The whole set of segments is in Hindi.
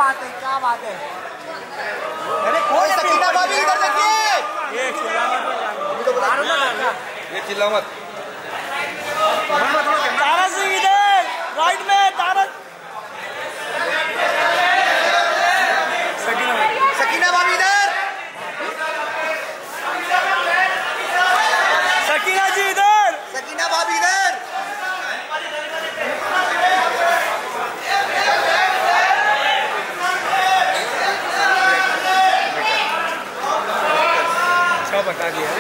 बात है, क्या बात है। अरे कौन है? सकीना भाभी इधर देखिए। ये चिल्ला मत। तारा सिंह इधर राइट में, तारा सकीना भाभी इधर। सकीना जी इधर, सकीना भाभी इधर। क्या बता दिया है?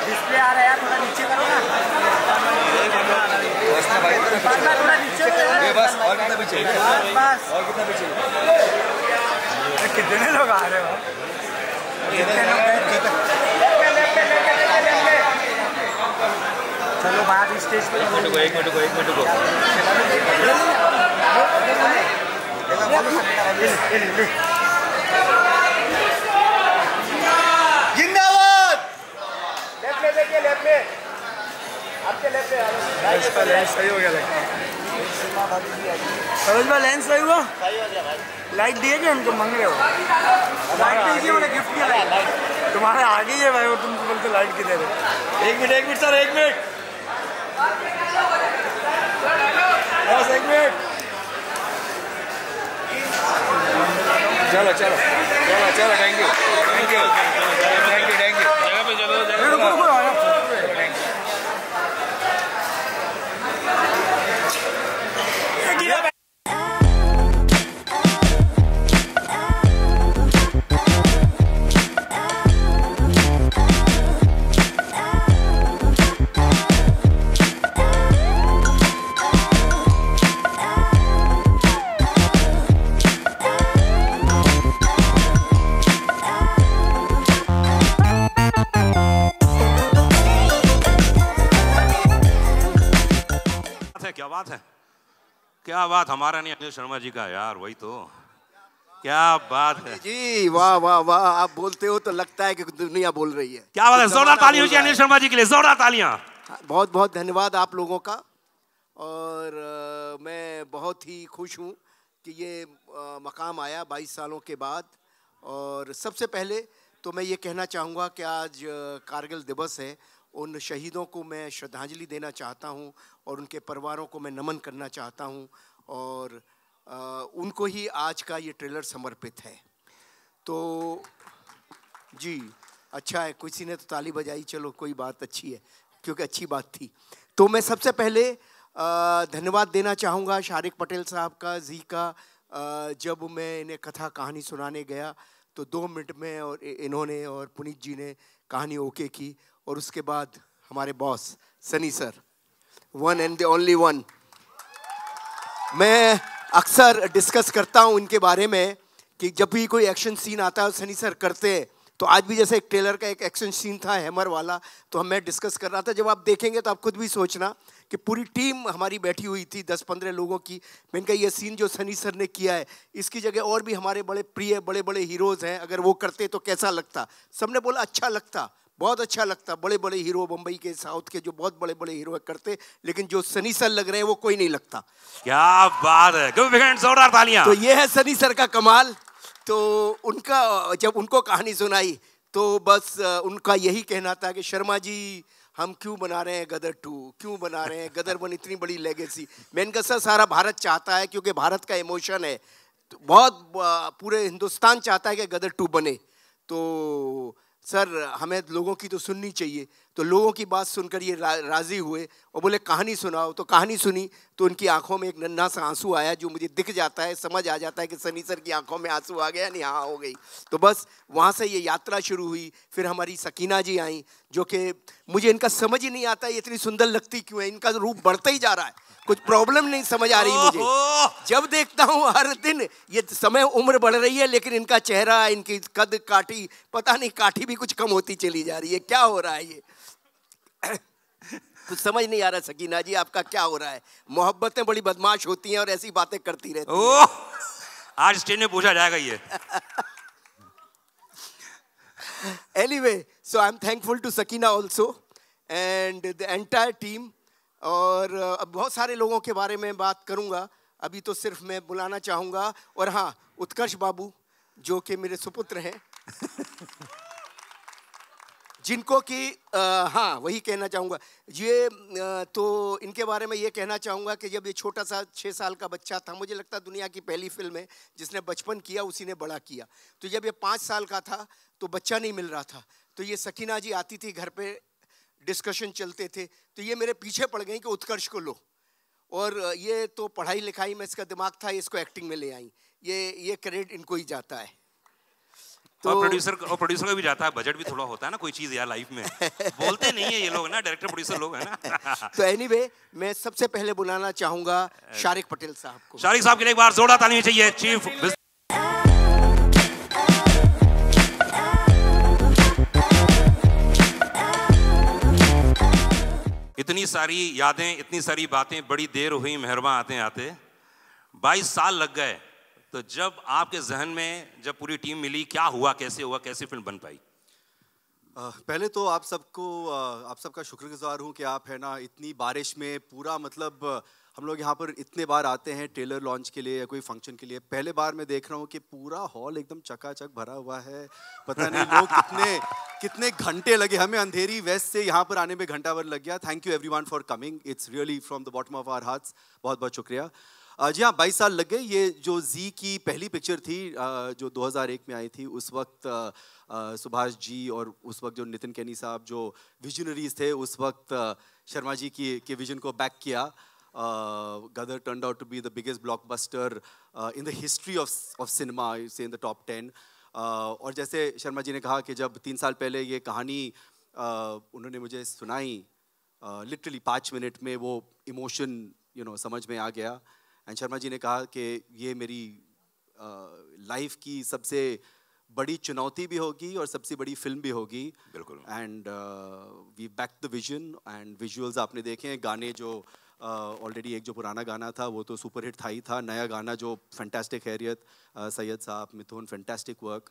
डिस्प्ले आ रहा है, थोड़ा नीचे करो ना। थोड़ा नीचे बस और कितना पीछे? बस और कितना पीछे? कितने लोग आ रहे हो? चलो बाहर स्टेज पे। एक मिनट रुको। जिंदाबाद। लेफ्ट में आपके लेफ्ट में इसका लेंस सही हो गया लगता है। सरोज भाई लेंस सही हुआ? लाइट दिए क्या उनको? मांग रहे हो लाइट? दीजिए, उन्हें गिफ्ट किया लाइट। तुम्हारे आगे ही है भाई, वो तुमको बोलते लाइट की दे रहे। एक मिनट सर, 1 मिनट बस, 1 मिनट। चलो थैंक यू। जगह पे चलो। क्या बात, हमारा नहीं अनिल शर्मा जी का यार, वही तो क्या बात है जी। वाह वाह वाह, आप बोलते हो तो लगता है कि दुनिया बोल रही है। क्या बात है, जोरदार तालियां हो अनिल शर्मा जी के लिए, जोरदार तालियां। बहुत बहुत धन्यवाद आप लोगों का। और मैं बहुत ही खुश हूँ कि ये मकाम आया 22 सालों के बाद। और सबसे पहले तो मैं ये कहना चाहूँगा कि आज कारगिल दिवस है। उन शहीदों को मैं श्रद्धांजलि देना चाहता हूँ और उनके परिवारों को मैं नमन करना चाहता हूँ। और उनको ही आज का ये ट्रेलर समर्पित है। तो जी अच्छा है, किसी ने तो ताली बजाई, चलो कोई बात अच्छी है, क्योंकि अच्छी बात थी। तो मैं सबसे पहले धन्यवाद देना चाहूँगा शारिक पटेल साहब का, जी का। जब मैं इन्हें कथा कहानी सुनाने गया तो 2 मिनट में और इन्होंने और पुनीत जी ने कहानी ओके की। और उसके बाद हमारे boss Sunny sir, one and the only one. मैं अक्सर डिस्कस करता हूँ इनके बारे में कि जब भी कोई एक्शन सीन आता है सनी सर करते हैं। तो आज भी जैसे एक ट्रेलर का एक एक्शन सीन था हैमर वाला, तो मैं डिस्कस कर रहा था। जब आप देखेंगे तो आप खुद भी सोचना कि पूरी टीम हमारी बैठी हुई थी 10-15 लोगों की। मैंने कहा ये सीन जो सनी सर ने किया है, इसकी जगह और भी हमारे बड़े प्रिय बड़े बड़े हीरोज़ हैं, अगर वो करते तो कैसा लगता। सबने बोला अच्छा लगता, बहुत अच्छा लगता। बड़े बड़े हीरो बम्बई के, साउथ के जो बहुत बड़े बड़े हीरो करते, लेकिन जो सनी सर लग रहे हैं वो कोई नहीं लगता। क्या बात है, जोरदार तालियां। तो ये है सनी सर का कमाल। तो उनका जब उनको कहानी सुनाई तो बस उनका यही कहना था कि शर्मा जी हम क्यों बना रहे हैं गदर 2, क्यों बना रहे हैं गदर 1, इतनी बड़ी लेगेसी। मैंने कहा सर सारा भारत चाहता है, क्योंकि भारत का इमोशन है, तो बहुत पूरे हिंदुस्तान चाहता है कि गदर 2 बने। तो सर हमें लोगों की तो सुननी चाहिए। तो लोगों की बात सुनकर ये राज़ी हुए और बोले कहानी सुनाओ। तो कहानी सुनी तो उनकी आंखों में एक नन्हा सा आंसू आया, जो मुझे दिख जाता है, समझ आ जाता है कि सनी सर की आंखों में आंसू आ गया, नहीं हाँ हो गई। तो बस वहाँ से ये यात्रा शुरू हुई। फिर हमारी सकीना जी आई, जो कि मुझे इनका समझ ही नहीं आता ये इतनी सुंदर लगती क्यों है। इनका रूप बढ़ता ही जा रहा है, कुछ प्रॉब्लम नहीं समझ आ रही मुझे। जब देखता हूँ हर दिन ये समय उम्र बढ़ रही है, लेकिन इनका चेहरा, इनकी कद काठी, पता नहीं काठी भी कुछ कम होती चली जा रही है। क्या हो रहा है ये कुछ समझ नहीं आ रहा। सकीना जी आपका क्या हो रहा है? मोहब्बतें बड़ी बदमाश होती हैं और ऐसी बातें करती रहती हैं। आज स्टेज में पूछा जाएगा ये। Anyway, so I'm thankful to Sakina also and the entire team. और अब बहुत सारे लोगों के बारे में बात करूंगा, अभी तो सिर्फ मैं बुलाना चाहूंगा, और हाँ, उत्कर्ष बाबू जो कि मेरे सुपुत्र हैं जिनको कि हाँ वही कहना चाहूँगा ये तो इनके बारे में ये कहना चाहूँगा कि जब ये छोटा सा 6 साल का बच्चा था, मुझे लगता है दुनिया की पहली फिल्म है जिसने बचपन किया उसी ने बड़ा किया। तो जब ये 5 साल का था तो बच्चा नहीं मिल रहा था, तो ये सकीना जी आती थी घर पे, डिस्कशन चलते थे, तो ये मेरे पीछे पड़ गई कि उत्कर्ष को लो, और ये तो पढ़ाई लिखाई में इसका दिमाग था, इसको एक्टिंग में ले आई, ये क्रेडिट इनको ही जाता है। तो और प्रोड्यूसर का भी जाता है, बजट भी थोड़ा होता है ना कोई चीज यार लाइफ में, बोलते नहीं है ये लोग ना, डायरेक्टर प्रोड्यूसर लोग है ना। तो एनीवे मैं सबसे पहले बुलाना चाहूंगा शारिक पटेल साहब को। शारिक साहब के लिए एक बार जोरदार ताली चाहिए। चीफ इतनी सारी यादें, इतनी सारी बातें, बड़ी देर हुई मेहरबान आते आते, 22 साल लग गए। तो जब आपके जहन में जब पूरी टीम मिली, क्या हुआ, कैसे हुआ, कैसी फिल्म बन पाई? पहले तो आप सबका शुक्रगुजार हूँ कि आप है ना इतनी बारिश में पूरा, मतलब हम लोग यहाँ पर इतने बार आते हैं ट्रेलर लॉन्च के लिए या कोई फंक्शन के लिए, पहले बार मैं देख रहा हूँ कि पूरा हॉल एकदम चकाचक भरा हुआ है। पता नहीं लोग कितने घंटे लगे, हमें अंधेरी वेस्ट से यहाँ पर आने में घंटा भर लग गया। Thank you everyone for coming, it's really from the bottom of our hearts, बहुत बहुत शुक्रिया। जी हाँ, 22 साल लग गए। ये जो जी की पहली पिक्चर थी जो 2001 में आई थी, उस वक्त सुभाष जी और उस वक्त जो नितिन केनी साहब जो विजनरीज थे, उस वक्त शर्मा जी के विजन को बैक किया। गदर turned out to be the biggest blockbuster in the history of cinema, say in the top 10. और जैसे शर्मा जी ने कहा कि जब 3 साल पहले ये कहानी उन्होंने मुझे सुनाई, लिटरली 5 मिनट में वो इमोशन समझ में आ गया। एंड शर्मा जी ने कहा कि ये मेरी लाइफ की सबसे बड़ी चुनौती भी होगी और सबसे बड़ी फिल्म भी होगी। बिल्कुल। And we back the vision and visuals आपने देखे हैं, गाने जो ऑलरेडी एक जो पुराना गाना था वो तो सुपर हिट था ही था, नया गाना जो फैंटास्टिक हैरियत सैयद साहब, मिथुन, फैंटास्टिक वर्क।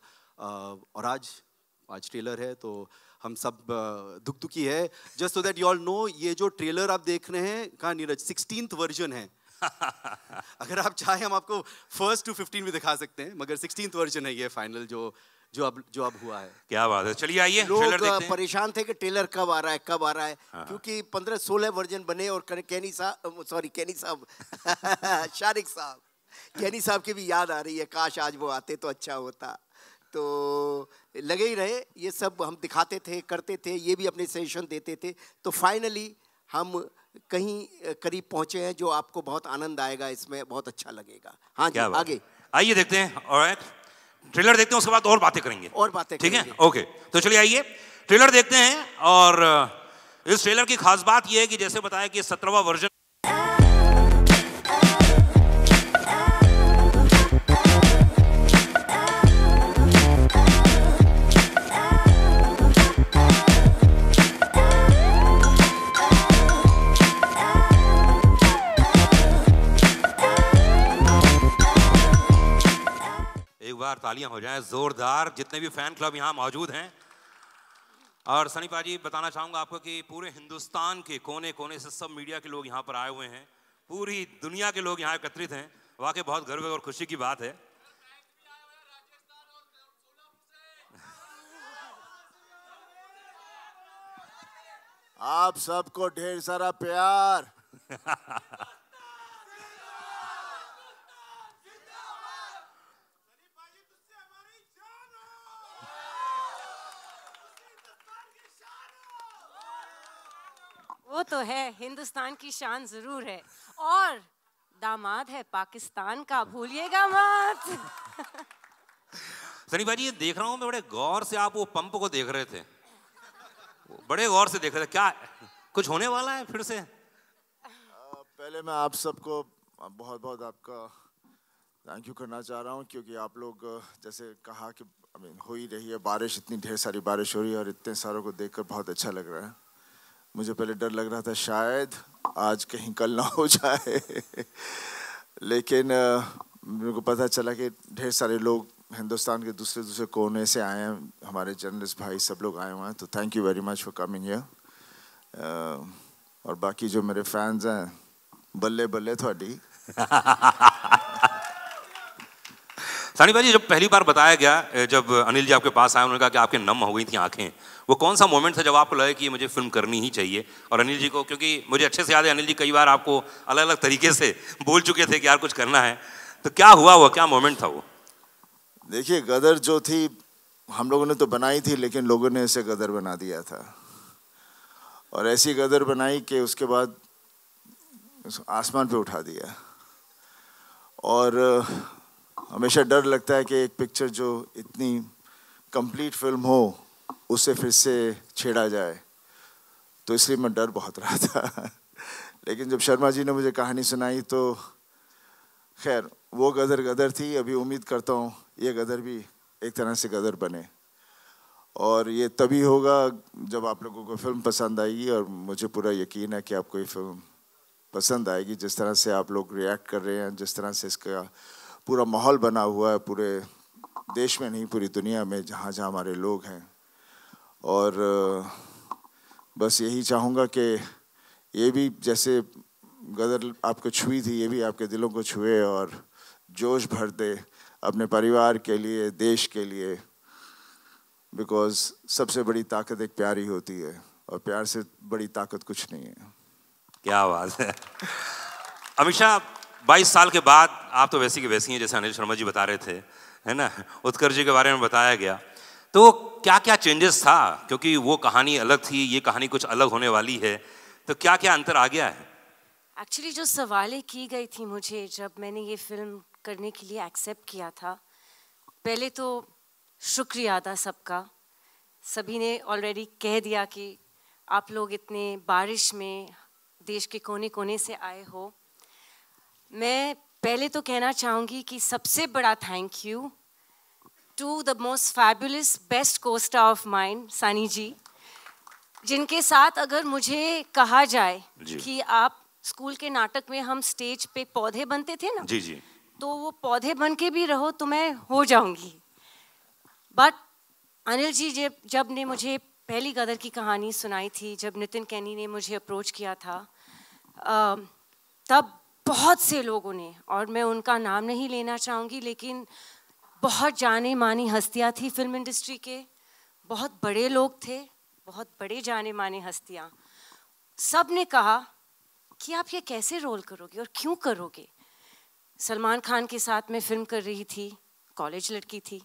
और आज ट्रेलर है तो हम सब दुखी है। Just so that you all know, ये जो ट्रेलर आप देख रहे हैं, कहाँ नीरज, 16th वर्जन है। अगर आप चाहें हम आपको 1st to 15 भी दिखा सकते हैं, मगर 16th वर्जन है ये फाइनल जो अब हुआ है। क्या बात है, चलिए आइए लोग ट्रेलर देखते हैं। परेशान थे कि ट्रेलर कब आ रहा है, हाँ। क्योंकि 15-16 वर्जन बने और केनी साहब शारिक साहब, केनी साहब की भी याद आ रही है, काश आज वो आते तो अच्छा होता। तो लगे ही रहे, ये सब हम दिखाते थे, करते थे, ये भी अपने सजेशन देते थे। तो फाइनली हम कहीं करीब पहुंचे हैं जो आपको बहुत आनंद आएगा, इसमें बहुत अच्छा लगेगा। हाँ जी, आगे आइए देखते हैं। ऑलराइट, ट्रेलर देखते हैं, उसके बाद और बातें करेंगे। ठीक है, ओके। तो चलिए आइए ट्रेलर देखते हैं। और इस ट्रेलर की खास बात यह है कि जैसे बताया कि 17वां वर्जन तालियां हो जाएं जोरदार, जितने भी फैन क्लब यहाँ मौजूद हैं। और सनी पाजी, बताना चाहूंगा आपको कि पूरे हिंदुस्तान के कोने कोने से सब मीडिया के लोग यहाँ पर आए हुए हैं, पूरी दुनिया के लोग यहाँ एकत्रित हैं। वाकई बहुत गर्व और खुशी की बात है। आप सबको ढेर सारा प्यार। वो तो है, हिंदुस्तान की शान जरूर है, और दामाद है पाकिस्तान का, भूलिएगा मत। सनी भाई, ये देख रहा हूँ मैं, बड़े गौर से आप वो पंप को देख रहे थे, बड़े गौर से देख रहे थे, क्या कुछ होने वाला है फिर से? पहले मैं आप सबको बहुत बहुत आपका थैंक यू करना चाह रहा हूँ, क्योंकि आप लोग जैसे कहा कि हो ही रही है बारिश, इतनी ढेर सारी बारिश हो रही है और इतने सारों को देखकर बहुत अच्छा लग रहा है। मुझे पहले डर लग रहा था शायद आज कहीं कल ना हो जाए, लेकिन मेरे को पता चला कि ढेर सारे लोग हिंदुस्तान के दूसरे दूसरे कोने से आए हैं, हमारे जर्नलिस्ट भाई सब लोग आए हुए हैं, तो thank you very much for coming here. और बाकी जो मेरे फैंस हैं, बल्ले बल्ले थोड़ी। सनी भाई, जब पहली बार बताया गया, जब अनिल जी आपके पास आए, उन्होंने कहा कि आपके नम हो गई थी आंखें, वो कौन सा मोमेंट था जब आपको लगा कि मुझे फिल्म करनी ही चाहिए? और अनिल जी को, क्योंकि मुझे अच्छे से याद है अनिल जी कई बार आपको अलग अलग तरीके से बोल चुके थे कि यार कुछ करना है, तो क्या हुआ, वो क्या मोमेंट था वो? देखिए, गदर जो थी हम लोगों ने तो बनाई थी, लेकिन लोगों ने इसे गदर बना दिया था, और ऐसी गदर बनाई कि उसके बाद आसमान पे उठा दिया। और हमेशा डर लगता है कि एक पिक्चर जो इतनी कंप्लीट फिल्म हो उसे फिर से छेड़ा जाए, तो इसलिए मैं डर बहुत रहा था। लेकिन जब शर्मा जी ने मुझे कहानी सुनाई तो खैर वो गदर गदर थी। अभी उम्मीद करता हूँ ये गदर भी एक तरह से गदर बने, और ये तभी होगा जब आप लोगों को फिल्म पसंद आएगी, और मुझे पूरा यकीन है कि आपको ये फिल्म पसंद आएगी। जिस तरह से आप लोग रिएक्ट कर रहे हैं, जिस तरह से इसका पूरा माहौल बना हुआ है, पूरे देश में नहीं पूरी दुनिया में जहाँ जहाँ हमारे लोग हैं। और बस यही चाहूँगा कि ये भी जैसे गदर आपको छुई थी, ये भी आपके दिलों को छुए और जोश भर दे अपने परिवार के लिए, देश के लिए। बिकॉज सबसे बड़ी ताकत एक प्यार ही होती है, और प्यार से बड़ी ताकत कुछ नहीं है। क्या बात है। अमीषा, 22 साल के बाद आप तो वैसी की वैसी हैं, जैसे अनिल शर्मा जी बता रहे थे, है ना? उत्कर्ष जी के बारे में बताया गया, तो क्या क्या चेंजेस था? क्योंकि वो कहानी अलग थी, ये कहानी कुछ अलग होने वाली है, तो क्या क्या अंतर आ गया है? एक्चुअली जो सवालें की गई थी मुझे जब मैंने ये फिल्म करने के लिए एक्सेप्ट किया था, पहले तो शुक्रिया था सबका। सभी ने ऑलरेडी कह दिया कि आप लोग इतने बारिश में देश के कोने कोने से आए हो। मैं पहले तो कहना चाहूँगी कि सबसे बड़ा thank you to the most fabulous best co-star of mine, Sunny ji, जिनके साथ अगर मुझे कहा जाए कि आप स्कूल के नाटक में हम स्टेज पे पौधे बनते थे ना, जी जी, तो वो पौधे बन के भी रहो तो मैं हो जाऊंगी। बट अनिल जी जब ने मुझे पहली गदर की कहानी सुनाई थी, जब नितिन कैनी ने मुझे अप्रोच किया था, तब बहुत से लोगों ने, और मैं उनका नाम नहीं लेना चाहूँगी, लेकिन बहुत जाने मानी हस्तियाँ थी फिल्म इंडस्ट्री के, बहुत बड़े लोग थे, बहुत बड़े जाने माने हस्तियाँ, सब ने कहा कि आप ये कैसे रोल करोगे और क्यों करोगे। सलमान खान के साथ मैं फिल्म कर रही थी, कॉलेज लड़की थी।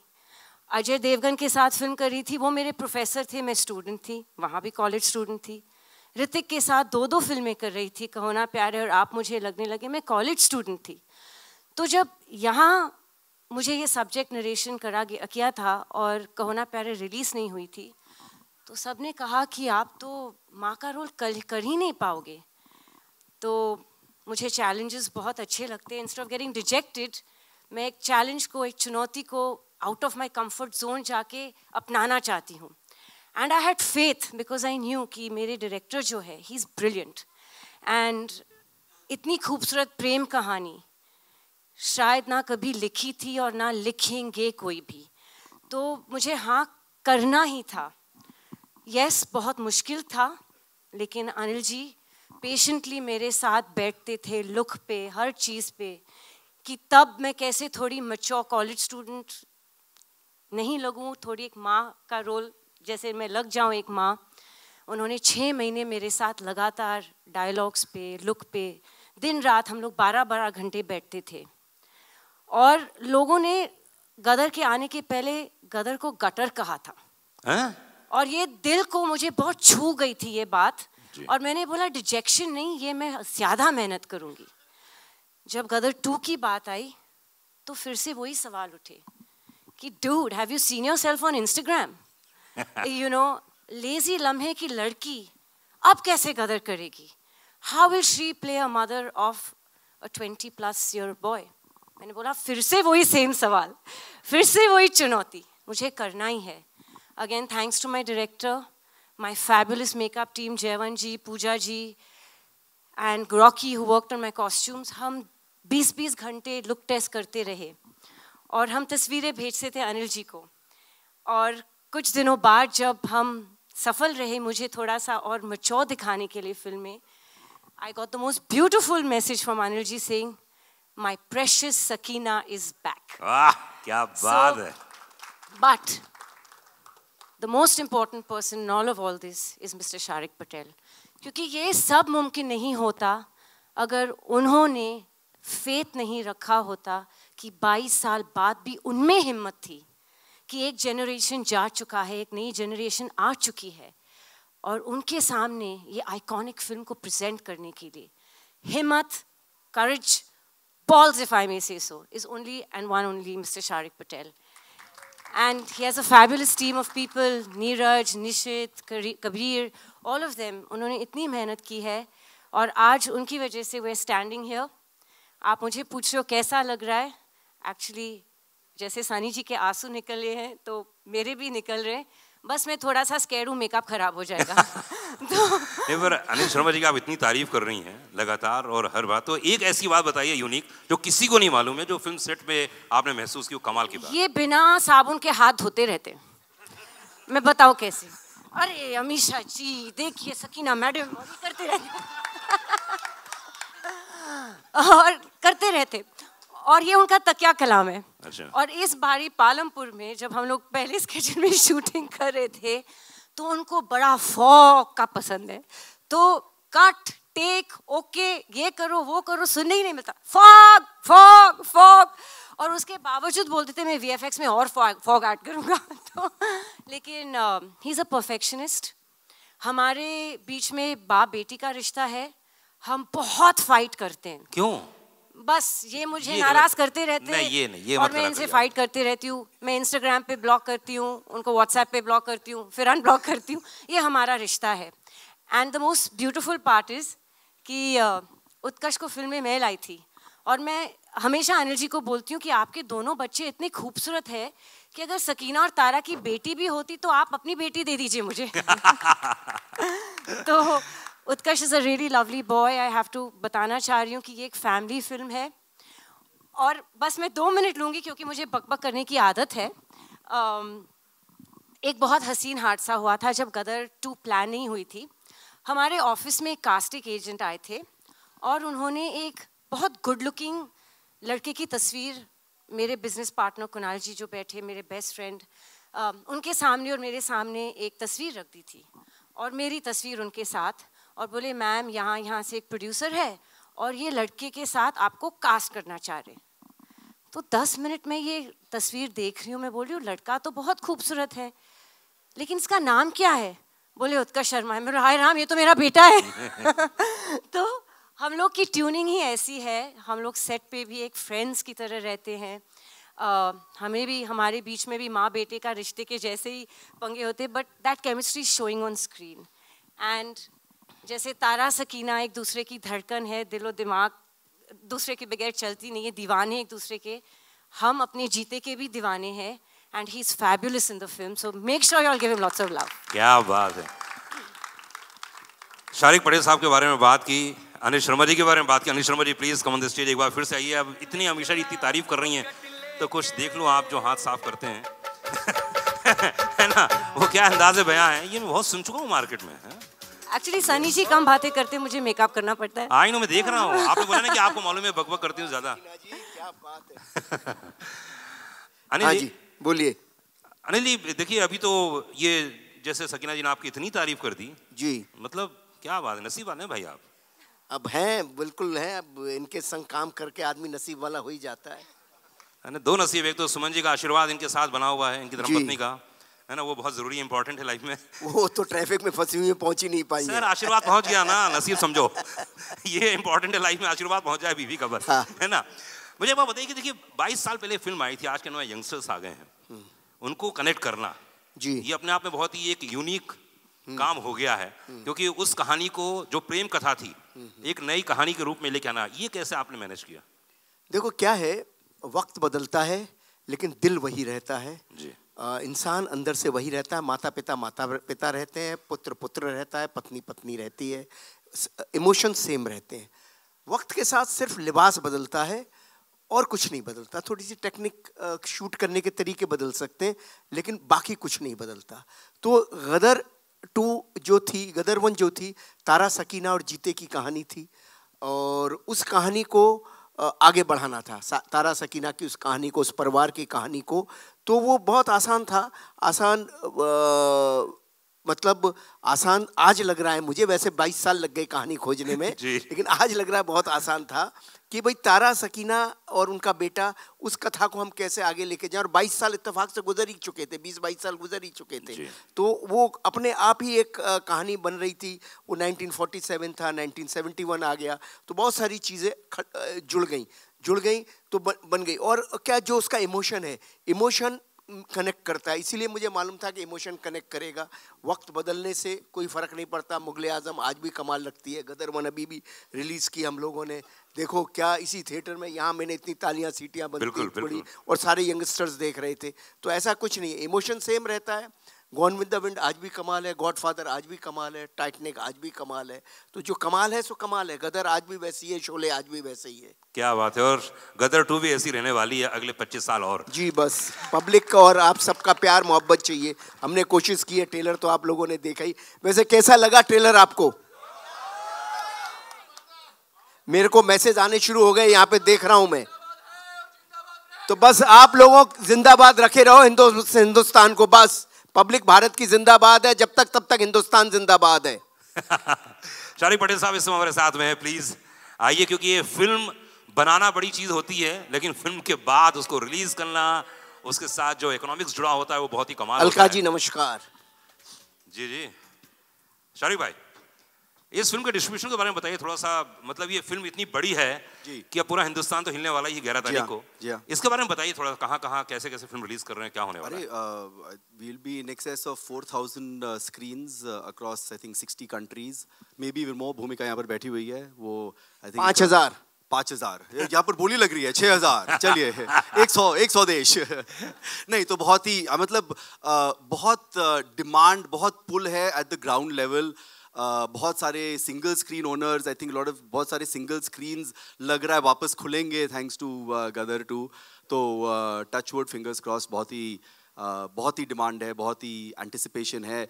अजय देवगन के साथ फिल्म कर रही थी, वो मेरे प्रोफेसर थे, मैं स्टूडेंट थी, वहाँ भी कॉलेज स्टूडेंट थी। ऋतिक के साथ 2 फिल्में कर रही थी, कहो ना प्यार है और आप मुझे लगने लगे, मैं कॉलेज स्टूडेंट थी। तो जब यहाँ मुझे ये सब्जेक्ट नरेशन किया था और कहो ना प्यार रिलीज़ नहीं हुई थी, तो सब ने कहा कि आप तो माँ का रोल कर ही नहीं पाओगे। तो मुझे चैलेंजेस बहुत अच्छे लगते हैं। इंस्टेड ऑफ गेटिंग रिजेक्टेड, मैं एक चैलेंज को, एक चुनौती को out of my comfort zone जाके अपनाना चाहती हूँ। And I had faith because I knew कि मेरे डायरेक्टर जो है, ही इज़ ब्रिलियंट, एंड इतनी खूबसूरत प्रेम कहानी शायद ना कभी लिखी थी और ना लिखेंगे कोई भी, तो मुझे हाँ करना ही था। यस, बहुत मुश्किल था, लेकिन अनिल जी पेशेंटली मेरे साथ बैठते थे लुक पे, हर चीज़ पे, कि तब मैं कैसे थोड़ी मैच्योर कॉलेज स्टूडेंट नहीं लगूं, थोड़ी एक माँ का रोल जैसे मैं लग जाऊं एक माँ। उन्होंने 6 महीने मेरे साथ लगातार डायलॉग्स पे, लुक पे, दिन रात हम लोग 12-12 घंटे बैठते थे। और लोगों ने गदर के आने के पहले गदर को गटर कहा था, और ये दिल को मुझे बहुत छू गई थी ये बात, और मैंने बोला डिजेक्शन नहीं, ये मैं ज़्यादा मेहनत करूँगी। जब गदर 2 की बात आई तो फिर से वही सवाल उठे कि dude, have you seen yourself on Instagram? You know, lazy लम्हे की लड़की अब कैसे गदर करेगी? How will she play a mother of a 20+ year boy? मैंने बोला फिर से वही सेम सवाल, फिर से वही चुनौती, मुझे करना ही है। Again thanks to my director, my fabulous makeup team, Jaivan ji, Pooja ji, and Rocky who worked on my costumes. हम 20-20 घंटे लुक टेस्ट करते रहे, और हम तस्वीरें भेजते थे अनिल जी को। और कुछ दिनों बाद जब हम सफल रहे मुझे थोड़ा सा और मैच्योर दिखाने के लिए फिल्म में, I got the most beautiful message from Anil ji saying, "My precious Sakina is back." वाह, क्या बात है। But the most important person in all this is Mr. Sharik Patel. क्योंकि ये सब मुमकिन नहीं होता अगर उन्होंने फेथ नहीं रखा होता कि 22 साल बाद भी उनमें हिम्मत थी कि एक जनरेशन जा चुका है, एक नई जनरेशन आ चुकी है और उनके सामने ये आइकॉनिक फिल्म को प्रेजेंट करने के लिए हिम्मत, courage, balls if I may say so, is only and one only Mr. Sharik Patel. And he has a fabulous team of people, Neeraj, Nishit, Kabir, all of them. उन्होंने इतनी मेहनत की है और आज उनकी वजह से we're standing here. आप मुझे पूछ रहे हो कैसा लग रहा है? Actually, जैसे सनी जी के आंसू निकले हैं तो मेरे भी निकल रहे हैं। बस मैं थोड़ा सा स्कैर्ड हूँ, मेकअप खराब हो जाएगा। तो पर अनिल शर्मा जी की आप इतनी तारीफ कर रही हैं लगातार और हर बात, तो एक ऐसी बात बताइए यूनिक जो किसी को नहीं मालूम है, जो फिल्म सेट पे आपने महसूस की, वो कमाल की बात। ये बिना साबुन के हाथ धोते रहते, मैं बताऊँ कैसे? अरे अमीशा जी देखिए, सकीना मैडम करते रहते और करते रहते, और ये उनका तकिया कलाम है। अच्छा। और इस बारी पालमपुर में जब हम लोग पहले स्केच में शूटिंग कर रहे थे तो उनको बड़ा फॉग का पसंद है, तो कट टेक ओके ये करो वो करो सुनने ही नहीं मिलता, फॉग फॉग फॉग, और उसके बावजूद बोलते थे मैं वीएफएक्स में और फॉग ऐड करूँगा। तो लेकिन ही इज़ अ परफेक्शनिस्ट। हमारे बीच में बाप बेटी का रिश्ता है, हम बहुत फाइट करते हैं। क्यों? बस ये मुझे नाराज करते रहते हैं, ये और मैं इनसे फाइट करती रहती हूँ। मैं इंस्टाग्राम पे ब्लॉक करती हूँ, उनको व्हाट्सएप पे ब्लॉक करती हूँ, फिर अनब्लॉक करती हूँ। ये हमारा रिश्ता है। And the most beautiful part is कि उत्कर्ष को फिल्म में मैं लाई थी, और मैं हमेशा अनिल जी को बोलती हूँ कि आपके दोनों बच्चे इतने खूबसूरत है कि अगर सकीना और तारा की बेटी भी होती तो आप अपनी बेटी दे दीजिए मुझे। तो Utkarsh is a really lovely boy. I have to बताना चाह रही हूँ कि ये एक फैमिली फिल्म है, और बस मैं 2 मिनट लूँगी क्योंकि मुझे बकबक करने की आदत है। एक बहुत हसीन हादसा हुआ था जब गदर 2 प्लान नहीं हुई थी। हमारे ऑफिस में एक कास्टिंग एजेंट आए थे और उन्होंने एक बहुत गुड लुकिंग लड़के की तस्वीर मेरे बिजनेस पार्टनर कुणाल जी जो बैठे, मेरे बेस्ट फ्रेंड, उनके सामने और मेरे सामने एक तस्वीर रख दी थी और मेरी तस्वीर उनके साथ, और बोले मैम यहाँ से एक प्रोड्यूसर है और ये लड़के के साथ आपको कास्ट करना चाह रहे। तो 10 मिनट में ये तस्वीर देख रही हूँ, मैं बोल रही हूँ लड़का तो बहुत खूबसूरत है लेकिन इसका नाम क्या है? बोले उत्कर्ष शर्मा है। मैं हाय राम, ये तो मेरा बेटा है। तो हम लोग की ट्यूनिंग ही ऐसी है, हम लोग सेट पे भी एक फ्रेंड्स की तरह रहते हैं। हमें भी, हमारे बीच में भी माँ बेटे का रिश्ते के जैसे ही पंगे होते, but that chemistry showing on screen. And जैसे तारा सकीना एक दूसरे की धड़कन है, दिलो दिमाग दूसरे के बगैर चलती नहीं है, दीवाने एक दूसरे के, हम अपने जीते के भी दीवाने हैं। And he is fabulous in the film, so make sure you all give him lots of love. क्या बात है। शारिक पटेल साहब के बारे में बात की, अनिल शर्मा जी के बारे में बात की। Anil Sharma ji please come on the stage, एक बार फिर से आइए। अब इतनी हमेशा इतनी तारीफ कर रही हैं तो कुछ देख लो आप, जो हाथ साफ करते हैं है ना, वो क्या अंदाज़े बयां है, ये मैं बहुत सुन चुका हूँ मार्केट में। एक्चुअली सनी जी कम बातें करते, मुझे मेकअप करना पड़ता है। आई नो, मैं देख रहा हूँ, आपने बोला ना कि आपको मालूम है बकबक करती हूँ ज्यादा। क्या बात है। अनिल जी बोलिए। अनिल जी देखिए, अभी तो ये जैसे सकीना जी ने आपकी इतनी तारीफ कर दी जी, मतलब क्या बात है, नसीब वाले हैं भाई आप। अब हैं, बिल्कुल हैं। अब इनके संग काम करके आदमी नसीब वाला हो ही जाता है ना। 2 नसीब, एक तो सुमन जी का आशीर्वाद इनके साथ बना हुआ है, इनकी धर्मपत्नी का, है ना, वो बहुत जरूरी इंपॉर्टेंट है लाइफ में। वो तो ट्रैफिक में फंसी हुई है, पहुंच ही नहीं पाई सर आशीर्वाद पहुंच गया ना, नसीब समझो। ये इंपॉर्टेंट है लाइफ में, आशीर्वाद पहुंच जाए बीवी का बस। हाँ। है ना। मुझे एक बात बताइए कि देखिए 22 साल पहले फिल्म आई थी, आज के नए यंगस्टर्स आ गए हैं, उनको कनेक्ट करना जी, ये अपने आप में बहुत ही एक यूनिक काम हो गया है, क्योंकि उस कहानी को जो प्रेम कथा थी एक नई कहानी के रूप में लेके आना, ये कैसे आपने मैनेज किया? देखो क्या है, वक्त बदलता है लेकिन दिल वही रहता है जी। इंसान अंदर से वही रहता है। माता पिता रहते हैं, पुत्र रहता है, पत्नी पत्नी रहती है, इमोशन सेम रहते हैं। वक्त के साथ सिर्फ लिबास बदलता है और कुछ नहीं बदलता। थोड़ी सी टेक्निक शूट करने के तरीके बदल सकते हैं, लेकिन बाकी कुछ नहीं बदलता। तो गदर 2 जो थी, गदर 1 जो थी, तारा सकीना और जीते की कहानी थी, और उस कहानी को आगे बढ़ाना था, तारा सकीना की उस कहानी को, उस परिवार की कहानी को। तो वो बहुत आसान था। आसान मतलब आसान आज लग रहा है मुझे, वैसे 22 साल लग गए कहानी खोजने में, लेकिन आज लग रहा है बहुत आसान था कि भाई तारा सकीना और उनका बेटा, उस कथा को हम कैसे आगे लेके जाएं। और 22 साल इत्तेफाक से गुजर ही चुके थे, 20-22 साल गुजर ही चुके थे। तो वो अपने आप ही एक कहानी बन रही थी। वो 1947 था, 1971 आ गया, तो बहुत सारी चीज़ें जुड़ गई तो बन गई। और क्या जो उसका इमोशन है, इमोशन कनेक्ट करता है, इसीलिए मुझे मालूम था कि इमोशन कनेक्ट करेगा। वक्त बदलने से कोई फ़र्क नहीं पड़ता। मुगल आज़म आज भी कमाल लगती है, गदर 1 अभी भी रिलीज़ की हम लोगों ने, देखो क्या इसी थिएटर में, यहाँ मैंने इतनी तालियां सीटियां बंदी पड़ी और सारे यंगस्टर्स देख रहे थे। तो ऐसा कुछ नहीं है, इमोशन सेम रहता है। गॉन विद द विंड आज भी कमाल है, गॉडफादर आज भी कमाल है, टाइटैनिक आज भी कमाल है। तो जो कमाल है सो कमाल है। गदर आज भी वैसी है, शोले आज भी वैसे ही है। क्या बात है। और गदर 2 भी ऐसी रहने वाली है अगले 25 साल और। जी बस पब्लिक का और आप सबका प्यार मोहब्बत चाहिए। हमने कोशिश की है, ट्रेलर तो आप लोगों ने देखा ही। वैसे कैसा लगा ट्रेलर आपको? मेरे को मैसेज आने शुरू हो गए, यहाँ पे देख रहा हूं मैं। तो बस आप लोगों जिंदाबाद रखे रहो हिंदुस्तान को। बस पब्लिक भारत की जिंदाबाद है, जब तक तब तक हिंदुस्तान जिंदाबाद है। शारिक पटेल साहब इस समय हमारे साथ में है, प्लीज आइए, क्योंकि ये फिल्म बनाना बड़ी चीज होती है, लेकिन फिल्म के बाद उसको रिलीज करना, उसके साथ जो इकोनॉमिक्स जुड़ा होता है वो बहुत ही कमाल अलका जी नमस्कार। जी शारिक भाई, इस फिल्म के डिस्ट्रीब्यूशन के बारे में बताइए थोड़ा सा। मतलब ये फिल्म इतनी बड़ी है कि अब पूरा हिंदुस्तान तो हिलने वाला ही 11 तारीख को। इसके बारे में बताइए थोड़ा, कहाँ कैसे फिल्म रिलीज कर रहे हैं, क्या होने वाला है? We'll be in excess of 4,000 screens across I think 60 countries, maybe even more. भूमिका यहाँ पर बैठी हुई है, वो I think 5,000 यहाँ पर बोली लग रही है 6,000। चलिए 100 देश नहीं तो बहुत ही मतलब बहुत डिमांड, बहुत पुल है एट द ग्राउंड लेवल। बहुत सारे single screen owners, I think बहुत सारे सिंगल स्क्रीन्स लग रहा है वापस खुलेंगे थैंक्स टू गदर 2। तो टच वुड, फिंगर्स क्रॉस, बहुत ही डिमांड है, बहुत ही एंटिसिपेशन है।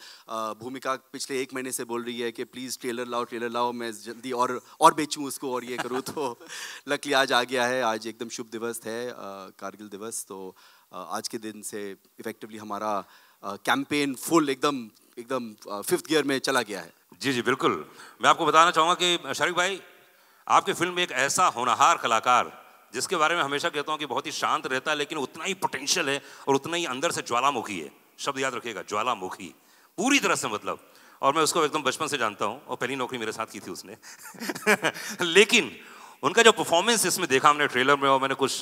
भूमिका पिछले 1 महीने से बोल रही है कि प्लीज़ ट्रेलर लाओ, मैं जल्दी और बेचूं उसको और ये करूँ। तो लकीली आज आ गया है। आज एकदम शुभ दिवस है, कारगिल दिवस। तो आज के दिन से इफेक्टिवली हमारा कैंपेन फुल एकदम 5th गियर में चला गया है। जी बिल्कुल। मैं आपको बताना चाहूँगा कि शारिक भाई, आपकी फिल्म में एक ऐसा होनहार कलाकार, जिसके बारे में हमेशा कहता हूँ कि बहुत ही शांत रहता है, लेकिन उतना ही पोटेंशियल है और उतना ही अंदर से ज्वालामुखी है। शब्द याद रखिएगा, ज्वालामुखी, पूरी तरह से मतलब। और मैं उसको एकदम बचपन से जानता हूँ, और पहली नौकरी मेरे साथ की थी उसने लेकिन उनका जो परफॉर्मेंस इसमें देखा हमने ट्रेलर में, और मैंने कुछ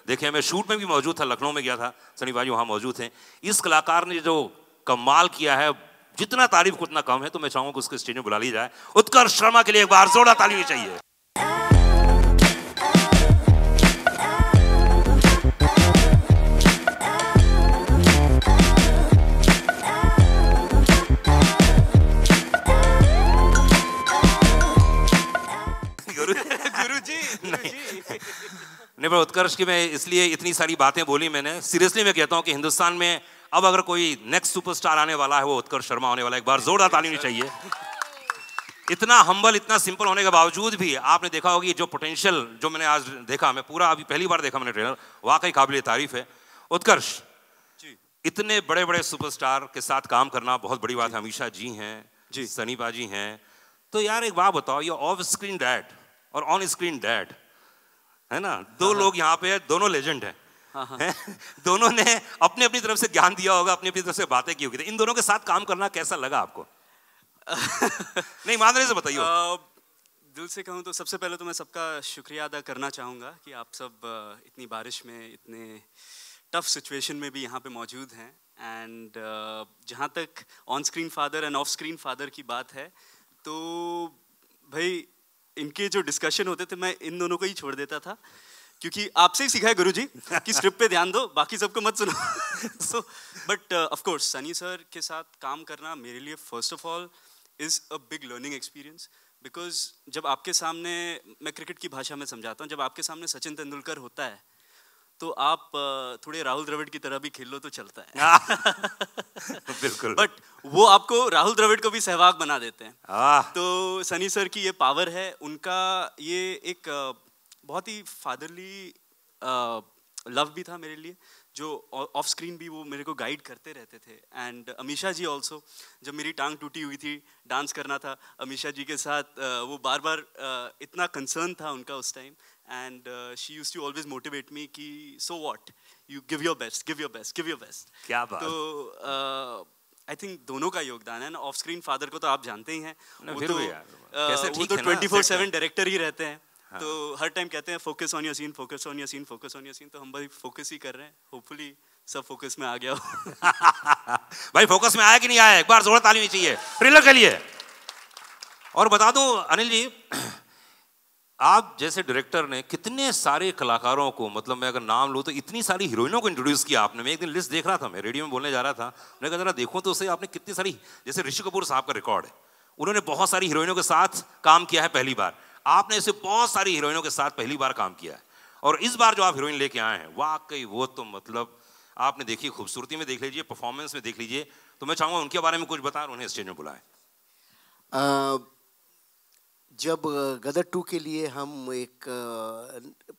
देखे, मैं शूट में भी मौजूद था, लखनऊ में गया था, सनी भाई वहाँ मौजूद हैं। इस कलाकार ने जो कमाल किया है, जितना तारीफ उतना कम है। तो मैं चाहूँगा कि उसको स्टेज में बुला लिया जाए। उत्कर्ष शर्मा के लिए एक बार जोरदार ताली चाहिए। नहीं, पर उत्कर्ष की मैं इसलिए इतनी सारी बातें बोली मैंने, सीरियसली मैं कहता हूँ कि हिंदुस्तान में अब अगर कोई नेक्स्ट सुपरस्टार आने वाला है, वो उत्कर्ष शर्मा होने वाला है। एक बार जोरदार ताली होनी चाहिए। इतना हम्बल, इतना सिंपल होने के बावजूद भी आपने देखा होगी जो पोटेंशियल जो मैंने आज देखा, मैं पूरा अभी पहली बार देखा मैंने ट्रेलर, वाकई काबिल तारीफ है। उत्कर्ष, इतने बड़े बड़े सुपरस्टार के साथ काम करना बहुत बड़ी बात है। अमीषा जी हैं, सनी पाजी हैं, तो यार एक बात बताओ, ये ऑफ स्क्रीन डैड और ऑन स्क्रीन डैड है ना, दो लोग यहाँ पे है, दोनों लेजेंड हैं। दोनों ने अपनी अपनी तरफ से ज्ञान दिया होगा, अपनी अपनी तरफ से बातें की होगी। इन दोनों के साथ काम करना कैसा लगा आपको? नहीं, ईमानदारी से बताइए। दिल से कहूँ तो सबसे पहले तो मैं सबका शुक्रिया अदा करना चाहूँगा कि आप सब इतनी बारिश में, इतने टफ सिचुएशन में भी यहाँ पे मौजूद हैं। एंड जहाँ तक on screen father end of screen father की बात है, तो भाई इनके जो डिस्कशन होते थे मैं इन दोनों को ही छोड़ देता था, क्योंकि आपसे ही सीखा है गुरुजी कि स्क्रिप्ट पे ध्यान दो, बाकी सबको मत सुनो। So but of course Sunny sir के साथ काम करना मेरे लिए first of all is a big learning experience. Because जब आपके सामने, मैं क्रिकेट की भाषा में समझाता हूँ, जब आपके सामने सचिन तेंदुलकर होता है तो आप थोड़े राहुल द्रविड़ की तरह भी खेल लो तो चलता है। बिल्कुल। बट वो आपको राहुल द्रविड़ को भी सहवाग बना देते हैं। तो सनी सर की ये पावर है, उनका ये एक बहुत ही फादरली लव भी था मेरे लिए, जो ऑफ स्क्रीन भी वो मेरे को गाइड करते रहते थे। एंड अमीषा जी ऑल्सो, जब मेरी टांग टूटी हुई थी, डांस करना था अमीषा जी के साथ, वो बार बार इतना कंसर्न था उनका उस time. And she used to always motivate me कि so what, you give your best, give your best, give your best. क्या बात। तो आई थिंक दोनों का योगदान है ना। ऑफ स्क्रीन फादर को तो आप जानते ही हैं, वो तो 24/7 डायरेक्टर ही रहते हैं। हाँ। तो हर टाइम कहते हैं focus on your scene, focus on your scene, focus on your scene. तो हम भाई फोकस ही कर रहे हैं, होपफुली सब फोकस में आ गया हो। भाई फोकस में आया कि नहीं आया, एक बार जोर ताली होनी चाहिए ट्रेलर के लिए। और बता दूं अनिल जी, आप जैसे डायरेक्टर ने कितने सारे कलाकारों को, मतलब मैं अगर नाम लूँ तो इतनी सारी हीरोइनों को इंट्रोड्यूस किया आपने। मैं एक दिन लिस्ट देख रहा था, मैं रेडियो में बोलने जा रहा था, मैंने कहा जरा देखो तो उसे आपने कितनी सारी, जैसे ऋषि कपूर साहब का रिकॉर्ड है, उन्होंने बहुत सारी हीरोइनों के साथ काम किया है पहली बार। आपने ऐसे बहुत सारी हीरोइनों के साथ पहली बार काम किया है, और इस बार जो आप हीरोइन लेके आए हैं वाकई वो तो मतलब आपने देखी, खूबसूरती में देख लीजिए, परफॉर्मेंस में देख लीजिए। तो मैं चाहूँगा उनके बारे में कुछ बताएं, उन्हें स्टेज में बुलाएं। जब गदर 2 के लिए हम एक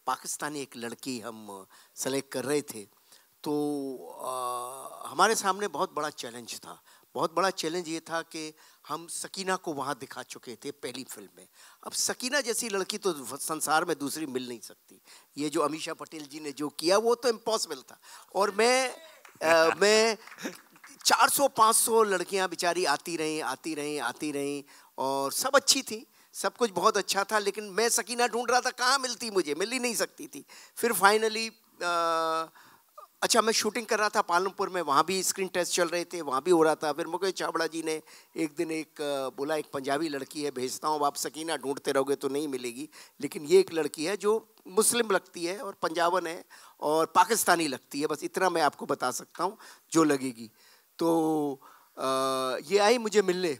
पाकिस्तानी एक लड़की हम सेलेक्ट कर रहे थे, तो हमारे सामने बहुत बड़ा चैलेंज था। बहुत बड़ा चैलेंज ये था कि हम सकीना को वहाँ दिखा चुके थे पहली फिल्म में। अब सकीना जैसी लड़की तो संसार में दूसरी मिल नहीं सकती। ये जो अमीषा पटेल जी ने जो किया वो तो इम्पॉसिबल था। और मैं 400-500 लड़कियाँ बेचारी आती रहीं और सब अच्छी थी, सब कुछ बहुत अच्छा था, लेकिन मैं सकीना ढूंढ रहा था, कहाँ मिलती, मुझे मिल ही नहीं सकती थी। फिर फाइनली अच्छा, मैं शूटिंग कर रहा था पालमपुर में, वहाँ भी स्क्रीन टेस्ट चल रहे थे, वहाँ भी हो रहा था। फिर मुकेश चावड़ा जी ने एक दिन बोला एक पंजाबी लड़की है भेजता हूँ, आप सकीना ढूंढते रहोगे तो नहीं मिलेगी, लेकिन ये एक लड़की है जो मुस्लिम लगती है और पंजाबन है और पाकिस्तानी लगती है, बस इतना मैं आपको बता सकता हूँ जो लगेगी। तो ये आई मुझे मिलने,